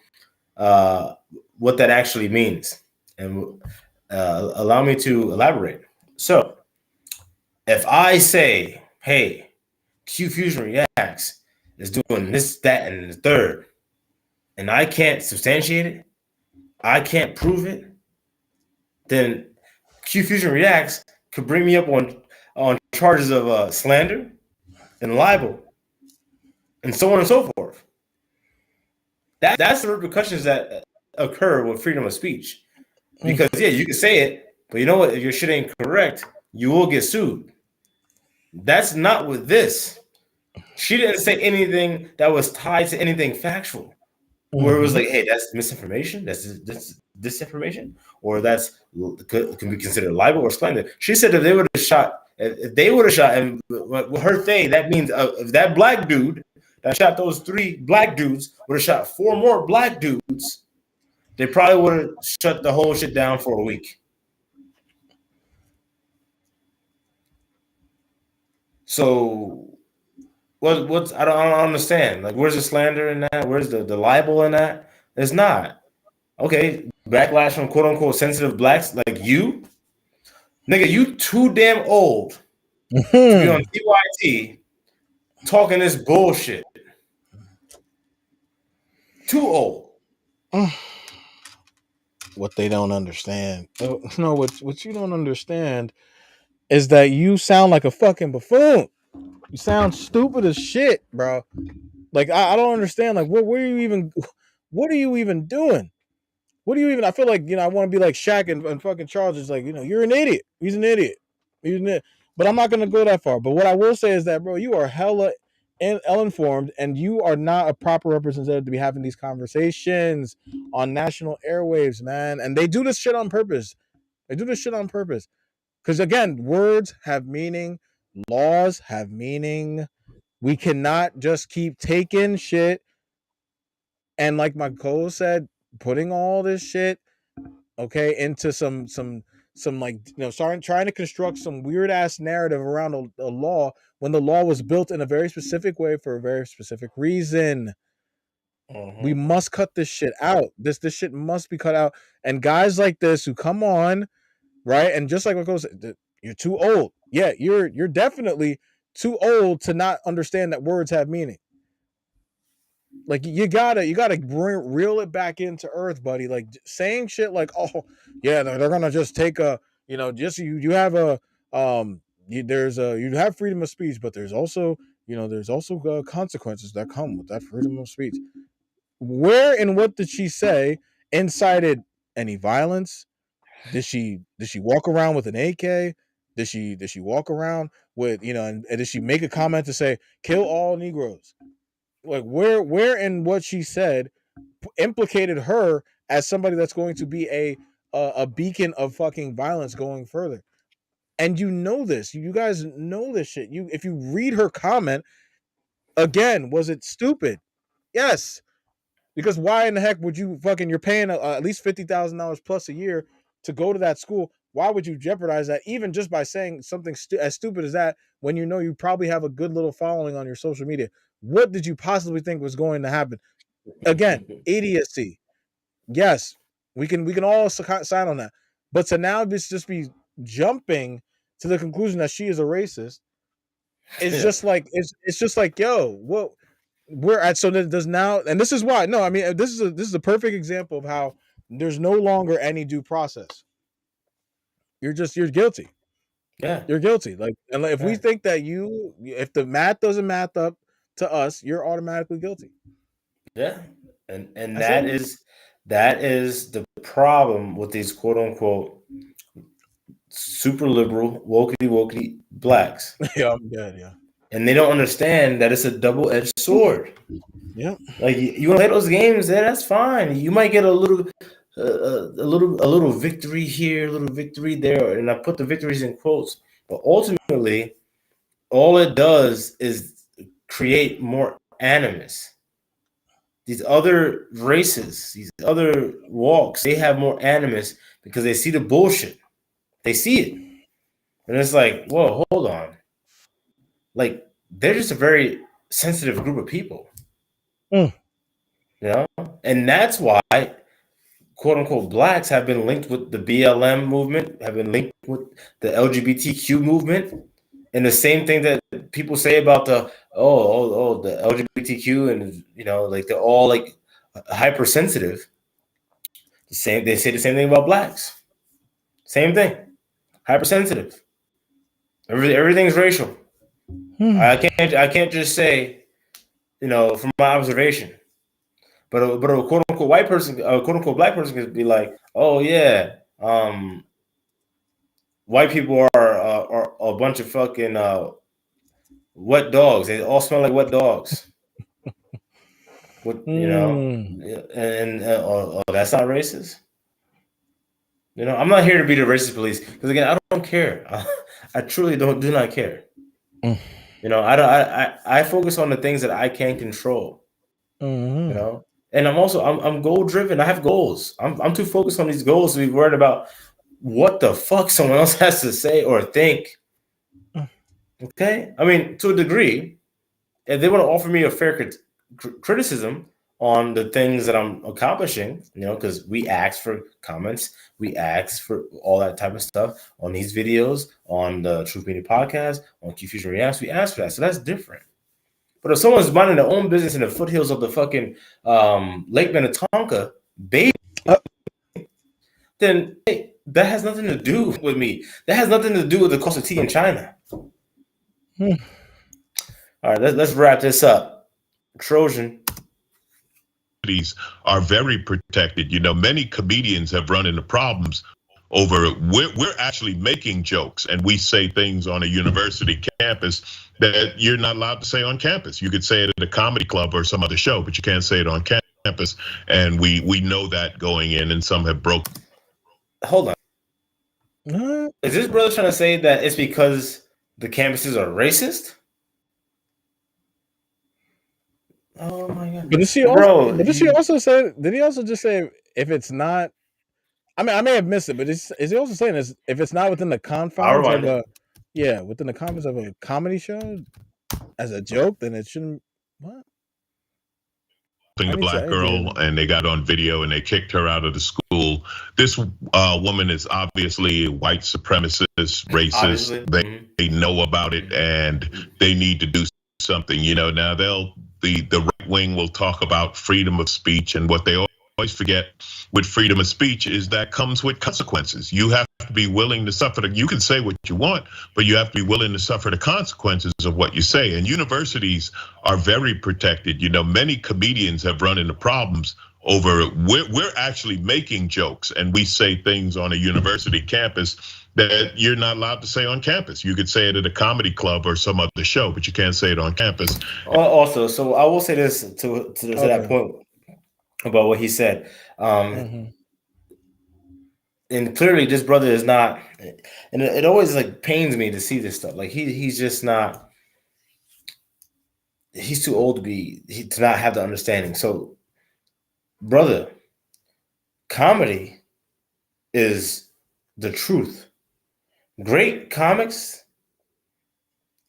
what that actually means. And allow me to elaborate. So, if I say, hey, Q Fusion Reacts is doing this, that, and the third, and I can't substantiate it, I can't prove it, then Q Fusion Reacts could bring me up on charges of slander and libel and so on and so forth. That's the repercussions that occur with freedom of speech. Because you can say it, but you know what? If your shit ain't correct, you will get sued. That's not with this. She didn't say anything that was tied to anything factual, where it was like, hey, that's misinformation, that's disinformation, or that's can be considered libel or slander. She said if they would have shot, and with her thing, that means if that black dude that shot those 3 black dudes would have shot 4 more black dudes, they probably would have shut the whole shit down for a week. So, what's I don't understand. Like, where's the slander in that? Where's the libel in that? There's not. Okay, backlash from quote unquote sensitive blacks like you, nigga. You too damn old to be on TYT talking this bullshit. Too old. What they don't understand. No, what you don't understand is that you sound like a fucking buffoon. You sound stupid as shit, bro. Like I don't understand. Like what are you even doing? What do you even? I feel like I want to be like Shaq and fucking Charles. It's like you're an idiot. He's an idiot. But I'm not gonna go that far. But what I will say is that, bro, you are hella ill-informed, and you are not a proper representative to be having these conversations on national airwaves, man. And they do this shit on purpose. Because again, words have meaning, laws have meaning. We cannot just keep taking shit and, like my co-host said, putting all this shit, okay, into some like trying to construct some weird ass narrative around a law when the law was built in a very specific way for a very specific reason. We must cut this shit out. This shit must be cut out. And guys like this who come on, right? And just like what goes, you're too old. Yeah, you're definitely too old to not understand that words have meaning. Like you gotta reel it back into earth, buddy. Like saying shit like, oh yeah, they're gonna just take a, just you have a you have freedom of speech, but there's also consequences that come with that freedom of speech. Where and what did she say incited any violence? Did she walk around with an AK? Did she walk around with and did she make a comment to say kill all Negroes? Like where and what she said implicated her as somebody that's going to be a beacon of fucking violence going further. And you guys know this shit. If you read her comment, again, was it stupid? Yes. Because why in the heck would you you're paying at least $50,000 plus a year to go to that school? Why would you jeopardize that even just by saying something as stupid as that when you probably have a good little following on your social media? What did you possibly think was going to happen? Again, idiocy. Yes, we can all sign on that. But to now just be jumping to the conclusion that she is a racist is just like it's just like, yo, what we're at. So there's now, and this is why. No, I mean this is a perfect example of how there's no longer any due process. You're guilty. Yeah, you're guilty. Like, and if we think that if the math doesn't math up to us, you're automatically guilty. Yeah, and that is the problem with these quote unquote super liberal, wokey blacks. Yeah, I'm dead. Yeah. And they don't understand that it's a double-edged sword. Yeah. Like you want to play those games, then that's fine. You might get a little victory here, a little victory there, and I put the victories in quotes. But ultimately, all it does is create more animus. These other races, these other walks, they have more animus because they see the bullshit. They see it. And it's like, whoa, hold on. Like, they're just a very sensitive group of people. You know? And that's why, quote unquote, blacks have been linked with the BLM movement, have been linked with the LGBTQ movement. And the same thing that people say about the LGBTQ, and you know, like they're all like hypersensitive. They say the same thing about blacks. Same thing. Hypersensitive. Everything's racial. I can't just say, you know, from my observation. But a quote unquote white person, a quote unquote black person could be like, oh yeah, white people are a bunch of fucking wet dogs. They all smell like wet dogs. You know, and that's not racist. You know, I'm not here to be the racist police because again, I don't care. I truly do not care. You know, I focus on the things that I can control. You know, and I'm goal driven. I have goals. I'm too focused on these goals to be worried about what the fuck someone else has to say or think. Okay, I mean, to a degree, if they want to offer me a fair criticism on the things that I'm accomplishing, you know, because we ask for comments, we ask for all that type of stuff on these videos, on the Truth Media podcast, on Q Fusion Reacts, we ask for that. So that's different. But if someone's minding their own business in the foothills of the fucking Lake Minnetonka, baby, then hey, that has nothing to do with me. That has nothing to do with the cost of tea in China. All right, let's wrap this up. Trojan. Are very protected. You know, many comedians have run into problems over we're actually making jokes and we say things on a university campus that you're not allowed to say on campus. You could say it at a comedy club or some other show, but you can't say it on campus. And we know that going in, and some have broke. Hold on. Is this brother trying to say that it's because the campuses are racist? Oh my god! But did he also say? Did he also just say if it's not? I mean, I may have missed it, but is he also saying is if it's not within the confines of within the confines of a comedy show as a joke, then it shouldn't. What? The black girl, and they got on video and they kicked her out of the school. This woman is obviously a white supremacist, racist. They know about it and they need to do something. You know, now the right wing will talk about freedom of speech, and what they always forget with freedom of speech is that comes with consequences. You have to be willing to suffer. You can say what you want, but you have to be willing to suffer the consequences of what you say. And universities are very protected. You know, many comedians have run into problems over we're actually making jokes and we say things on a university campus that you're not allowed to say on campus. You could say it at a comedy club or some other show, but you can't say it on campus. Also, so I will say this to that point about what he said. And clearly this brother is not, and it always like pains me to see this stuff. Like he's just not, he's too old to not have the understanding. So brother, comedy is the truth. Great comics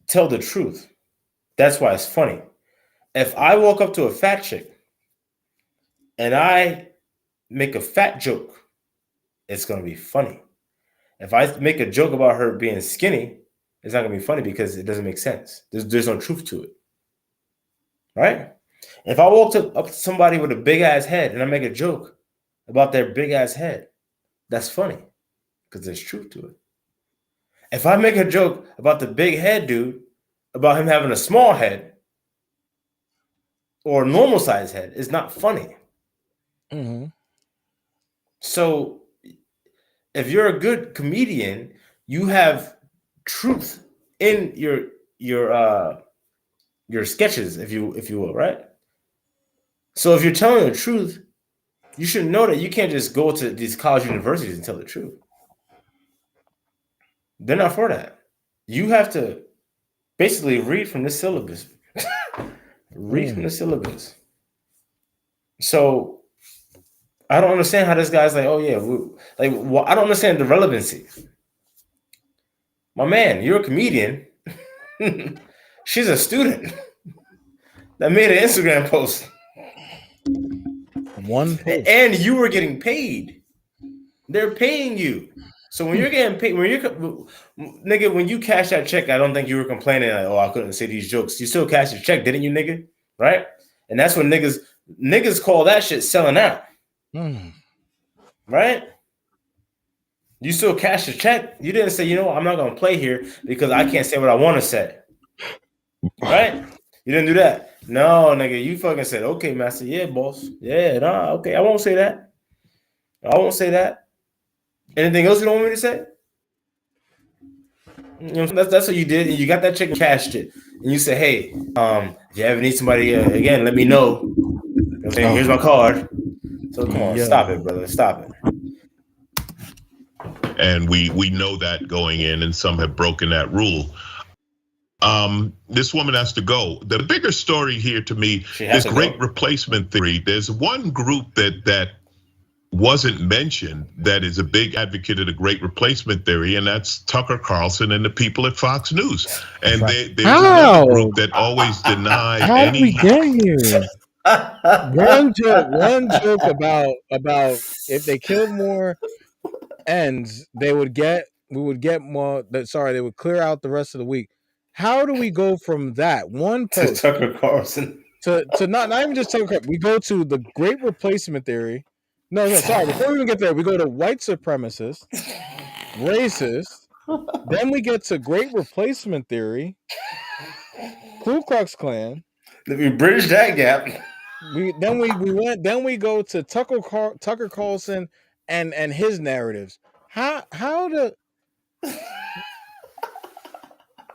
tell the truth. That's why it's funny. If I walk up to a fat chick and I make a fat joke, it's going to be funny. If I make a joke about her being skinny, it's not going to be funny because it doesn't make sense. There's no truth to it. Right? If I walk up to somebody with a big ass head and I make a joke about their big ass head, that's funny because there's truth to it. If I make a joke about the big head dude, about him having a small head or a normal size head, it's not funny. So if you're a good comedian, you have truth in your sketches, if you will, right? So if you're telling the truth, you should know that you can't just go to these college universities and tell the truth. They're not for that. You have to basically read from the syllabus. Read from the syllabus. So I don't understand how this guy's like, oh yeah, I don't understand the relevancy. My man, you're a comedian. She's a student that made an Instagram post. One post. And you were getting paid. They're paying you. So when you're getting paid, when you cash that check, I don't think you were complaining like, oh, I couldn't say these jokes. You still cashed your check, didn't you, nigga? Right? And that's when niggas call that shit selling out. Right? You still cashed your check. You didn't say, you know what, I'm not gonna play here because I can't say what I want to say. Right? You didn't do that. No, nigga, you fucking said, okay, master, yeah, boss. Yeah, nah, okay, I won't say that. I won't say that. Anything else you don't want me to say? You know, that's what you did, and you got that check and cashed it. And you said, hey, if you ever need somebody again, let me know. Okay, here's my card. So come on, stop it, brother. Stop it. And we know that going in, and some have broken that rule. This woman has to go. The bigger story here to me is great replacement theory. There's one group that wasn't mentioned that is a big advocate of the great replacement theory, and that's Tucker Carlson and the people at Fox News. And there's another group that always denied any. How we get here? One joke about if they killed more ends, we would get more. They would clear out the rest of the week. How do we go from that one post to Tucker Carlson to not even just Tucker Carlson? We go to the great replacement theory. No, sorry. Before we even get there, we go to white supremacist, racist. Then we get to great replacement theory, Ku Klux Klan. Let me bridge that gap. Then we go to Tucker Carlson and his narratives.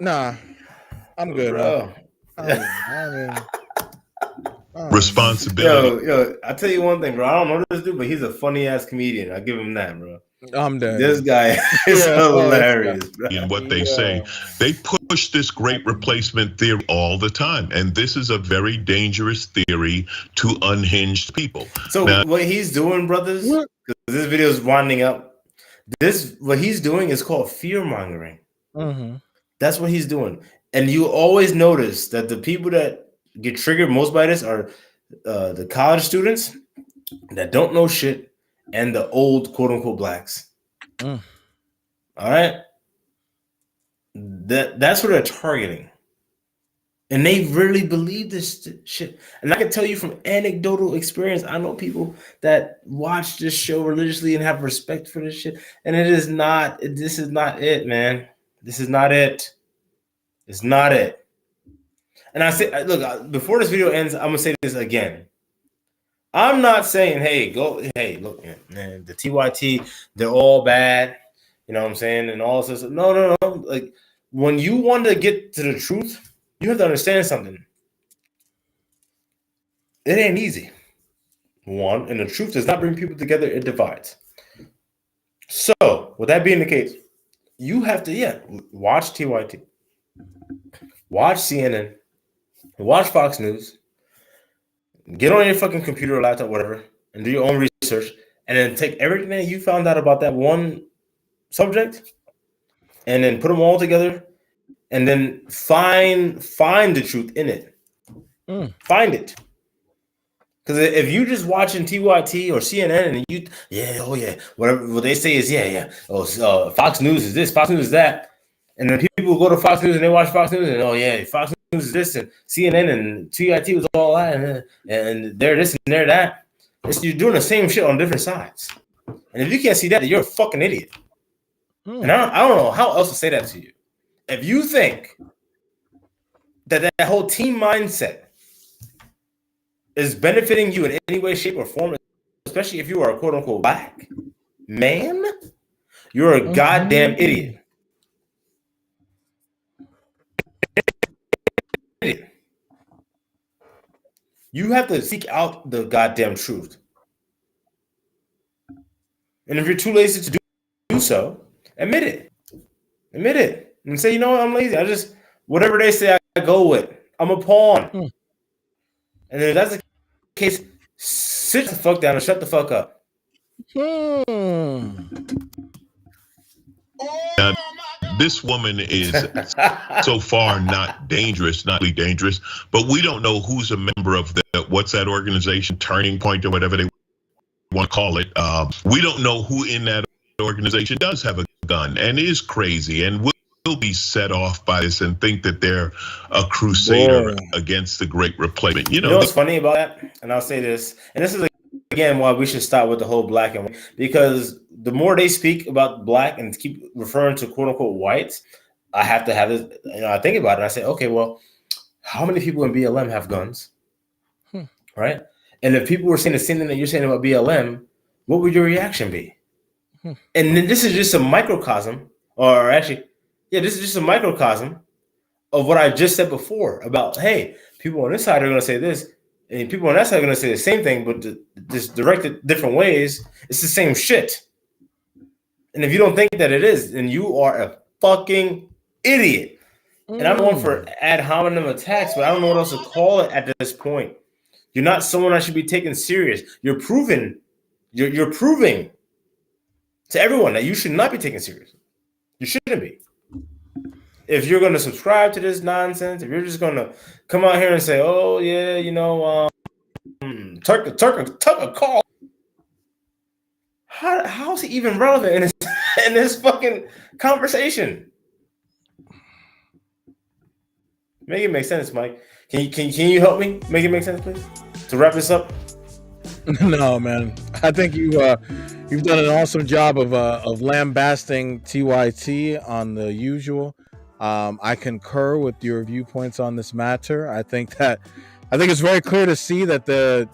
Nah, I'm good, bro. Responsibility. Yo, I tell you one thing, bro. I don't know this dude, but he's a funny ass comedian. I give him that, bro. I'm dead. This guy is hilarious, bro. And what they say, they push this great replacement theory all the time, and this is a very dangerous theory to unhinged people. So now, what he's doing, brothers, because this video is winding up. What he's doing is called fear mongering. Mm-hmm. That's what he's doing, and you always notice that the people that get triggered most by this are the college students that don't know shit and the old quote unquote blacks. All right, that's what they're targeting, and they really believe this shit. And I can tell you from anecdotal experience, I know people that watch this show religiously and have respect for this shit, and this is not it, man. This is not it. It's not it. And I say, look, before this video ends, I'm gonna say this again. I'm not saying, hey, look, man, the TYT, they're all bad, you know what I'm saying, and all this. No. Like, when you want to get to the truth, you have to understand something. It ain't easy. One, and the truth does not bring people together; it divides. So, with that being the case, you have to, watch TYT, watch CNN, watch Fox News, get on your fucking computer or laptop, whatever, and do your own research, and then take everything that you found out about that one subject, and then put them all together, and then find the truth in it. Find it. Because if you just watching TYT or CNN and whatever what they say is Fox News is this, Fox News is that, and then people go to Fox News and they watch Fox News and Fox News is this, and CNN and TYT was all that, and they're this and they're that. You're doing the same shit on different sides, and if you can't see that, you're a fucking idiot. And I don't know how else to say that to you. If you think that whole team mindset is benefiting you in any way, shape, or form, especially if you are a quote unquote black man, you're a goddamn idiot. it. You have to seek out the goddamn truth. And if you're too lazy to do so, admit it. Admit it. And say, you know what, I'm lazy. I just, whatever they say, I go with. I'm a pawn. And if that's the case, sit the fuck down and shut the fuck up. Now, this woman is so far not dangerous, not really dangerous, but we don't know who's a member of what's that organization, Turning Point or whatever they want to call it. We don't know who in that organization does have a gun and is crazy and will be set off by this and think that they're a crusader against the great replacement. You know what's funny about that? And I'll say this, and this is again why we should stop with the whole black and white, because the more they speak about black and keep referring to quote unquote whites, I have to have this. You know, I think about it. And I say, okay, well, how many people in BLM have guns? Right? And if people were saying the same thing that you're saying about BLM, what would your reaction be? And then this is just a microcosm, or actually, yeah, this is just a microcosm of what I just said before about, hey, people on this side are going to say this, and people on that side are going to say the same thing, but just directed different ways. It's the same shit. And if you don't think that it is, then you are a fucking idiot. And I'm going for ad hominem attacks, but I don't know what else to call it at this point. You're not someone I should be taken serious. You're proving to everyone that you should not be taken serious. You shouldn't be. If you're going to subscribe to this nonsense, if you're just going to come out here and say, "Oh yeah, you know, Tucker call," how is he even relevant in this fucking conversation? Make it make sense, Mike. Can you help me make it make sense, please, to wrap this up? No, man. I think you've done an awesome job of lambasting TYT on the usual. I concur with your viewpoints on this matter. I think it's very clear to see that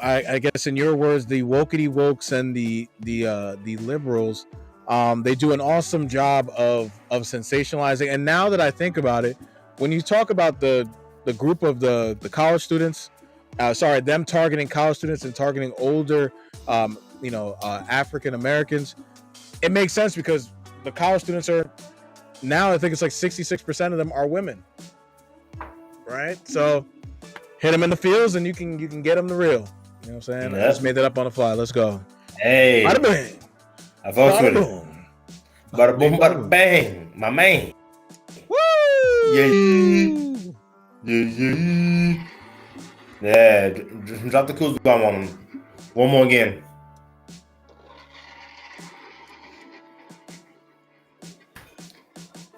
I guess in your words, the wokety wokes and the liberals, they do an awesome job of sensationalizing. And now that I think about it, when you talk about the group of the college students, them targeting college students and targeting older, African Americans, it makes sense because the college students are now, I think it's like 66% of them are women, right? So hit them in the fields and you can get them the real. You know what I'm saying? Yep. I just made that up on the fly. Let's go. Hey, bada bang. I vote with it. Bada boom, bada bang, my man. Woo! Yeah. Drop the cool bomb on him. One more again.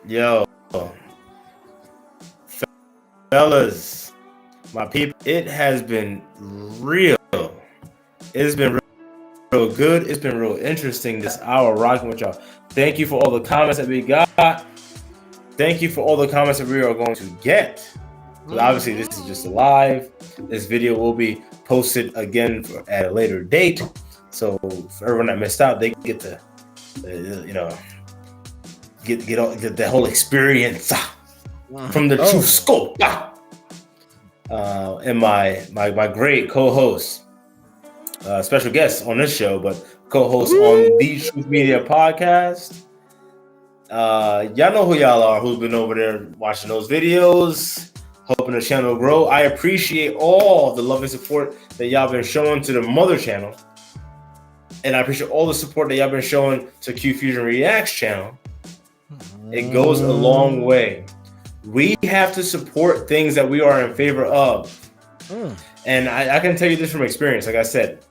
Yo, fellas, my people, it has been real. It's been real good. It's been real interesting this hour rocking with y'all. Thank you for all the comments that we got. Thank you for all the comments that we are going to get. Because obviously this is just a live. This video will be posted again at a later date. So for everyone that missed out, they get to, get the whole experience from the true scope. And my great co-host, special guest on this show, but co-host on the Truth Media podcast. Y'all know who y'all are, who's been over there watching those videos, helping the channel grow. I appreciate all the love and support that y'all been showing to the mother channel. And I appreciate all the support that y'all been showing to Q Fusion Reacts channel. It goes a long way. We have to support things that we are in favor of. And I can tell you this from experience. Like I said,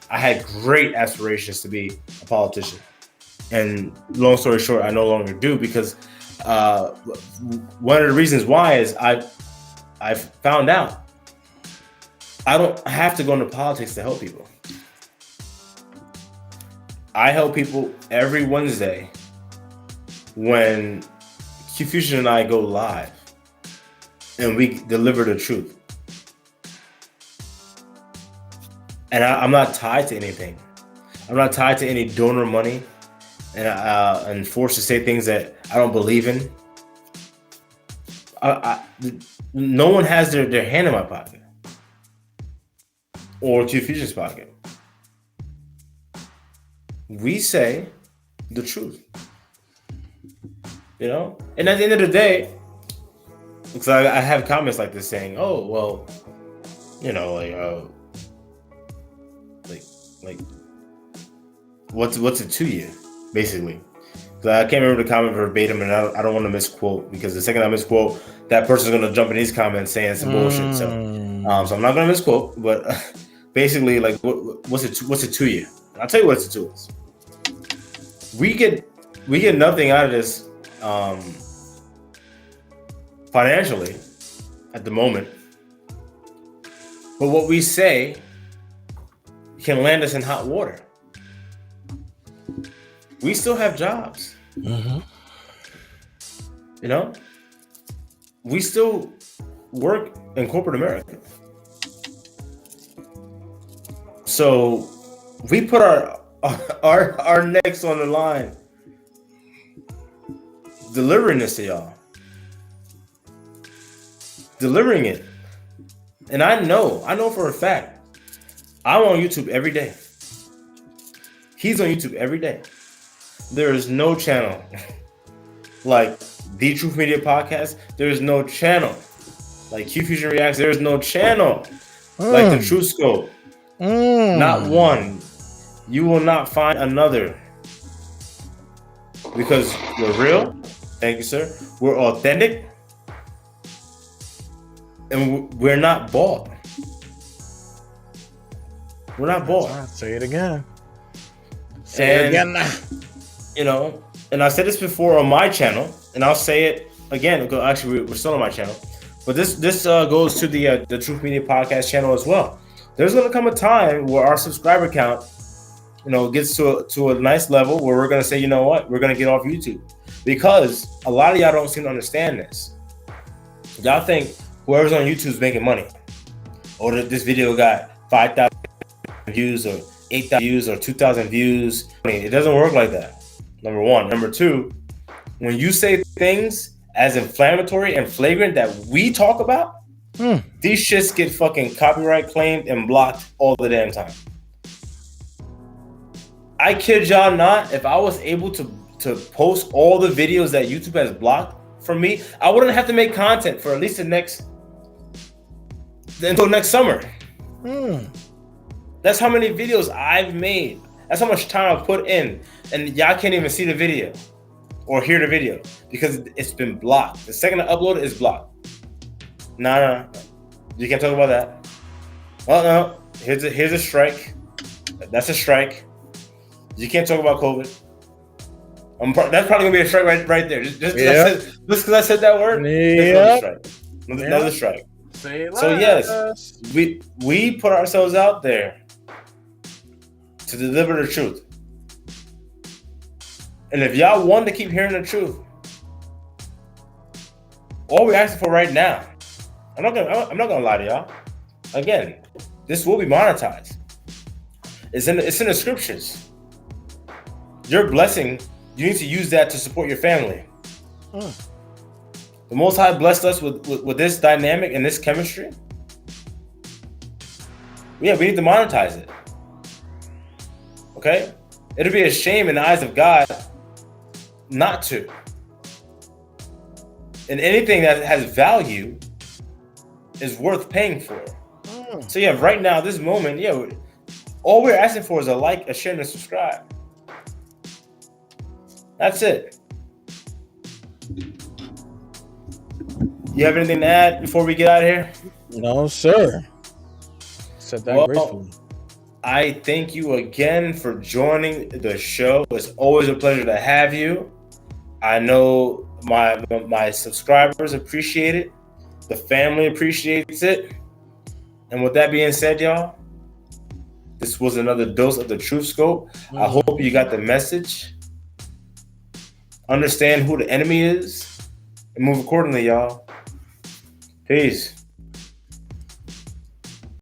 I had great aspirations to be a politician. And long story short, I no longer do, because one of the reasons why is I found out I don't have to go into politics to help people. I help people every Wednesday when Q Fusion and I go live and we deliver the truth. And I'm not tied to anything. I'm not tied to any donor money and forced to say things that I don't believe in. no one has their hand in my pocket or Q Fusion's pocket. We say the truth, you know. And at the end of the day, because I have comments like this saying, "Oh, well, you know, like, what's it to you?" Basically. I can't remember the comment verbatim, and I don't want to misquote, because the second I misquote, that person's gonna jump in these comments saying some bullshit. So I'm not gonna misquote, but basically, like, what's it to you? I'll tell you what it's to us. We get nothing out of this financially at the moment, but what we say can land us in hot water. We still have jobs. Mm-hmm. You know, we still work in corporate America. So we put our necks on the line, delivering this to y'all, delivering it. And I know for a fact, I'm on YouTube every day. He's on YouTube every day. There is no channel like The Truth Media Podcast. There is no channel like Q Fusion Reacts. There is no channel like The Truth Scope. Not one. You will not find another. Because we're real. Thank you, sir. We're authentic. And we're not bought. We're not bought. I'll say it again. Say it again now. You know, and I said this before on my channel, and I'll say it again, because actually we're still on my channel, but this goes to the Truth Media Podcast channel as well. There's going to come a time where our subscriber count, you know, gets to a nice level where we're going to say, you know what, we're going to get off YouTube, because a lot of y'all don't seem to understand this. Y'all think whoever's on YouTube is making money, or that this video got 5,000 views or 8,000 views or 2,000 views. It doesn't work like that. Number one. Number two, when you say things as inflammatory and flagrant that we talk about, these shits get fucking copyright claimed and blocked all the damn time. I kid y'all not, if I was able to post all the videos that YouTube has blocked from me, I wouldn't have to make content for at least until next summer. That's how many videos I've made. That's how much time I've put in, and y'all can't even see the video or hear the video because it's been blocked. The second I upload it, it's blocked. No. You can't talk about that. Oh no, here's a strike. That's a strike. You can't talk about COVID. That's probably gonna be a strike right there. Just because I said that word. Another strike. So yes, we put ourselves out there to deliver the truth. And if y'all want to keep hearing the truth, all we're asking for right now, I'm not gonna lie to y'all. Again, this will be monetized. It's in the scriptures. Your blessing, you need to use that to support your family. The Most High blessed us with this dynamic and this chemistry. Yeah, we need to monetize it. Okay? It'll be a shame in the eyes of God not to. And anything that has value is worth paying for. So yeah, right now, this moment, all we're asking for is a like, a share, and a subscribe. That's it. You have anything to add before we get out of here? No, sir. Said that gracefully. I thank you again for joining the show. It's always a pleasure to have you. I know my subscribers appreciate it. The family appreciates it. And with that being said, y'all, this was another dose of the Truth Scope. I hope you got the message. Understand who the enemy is and move accordingly, y'all. Peace.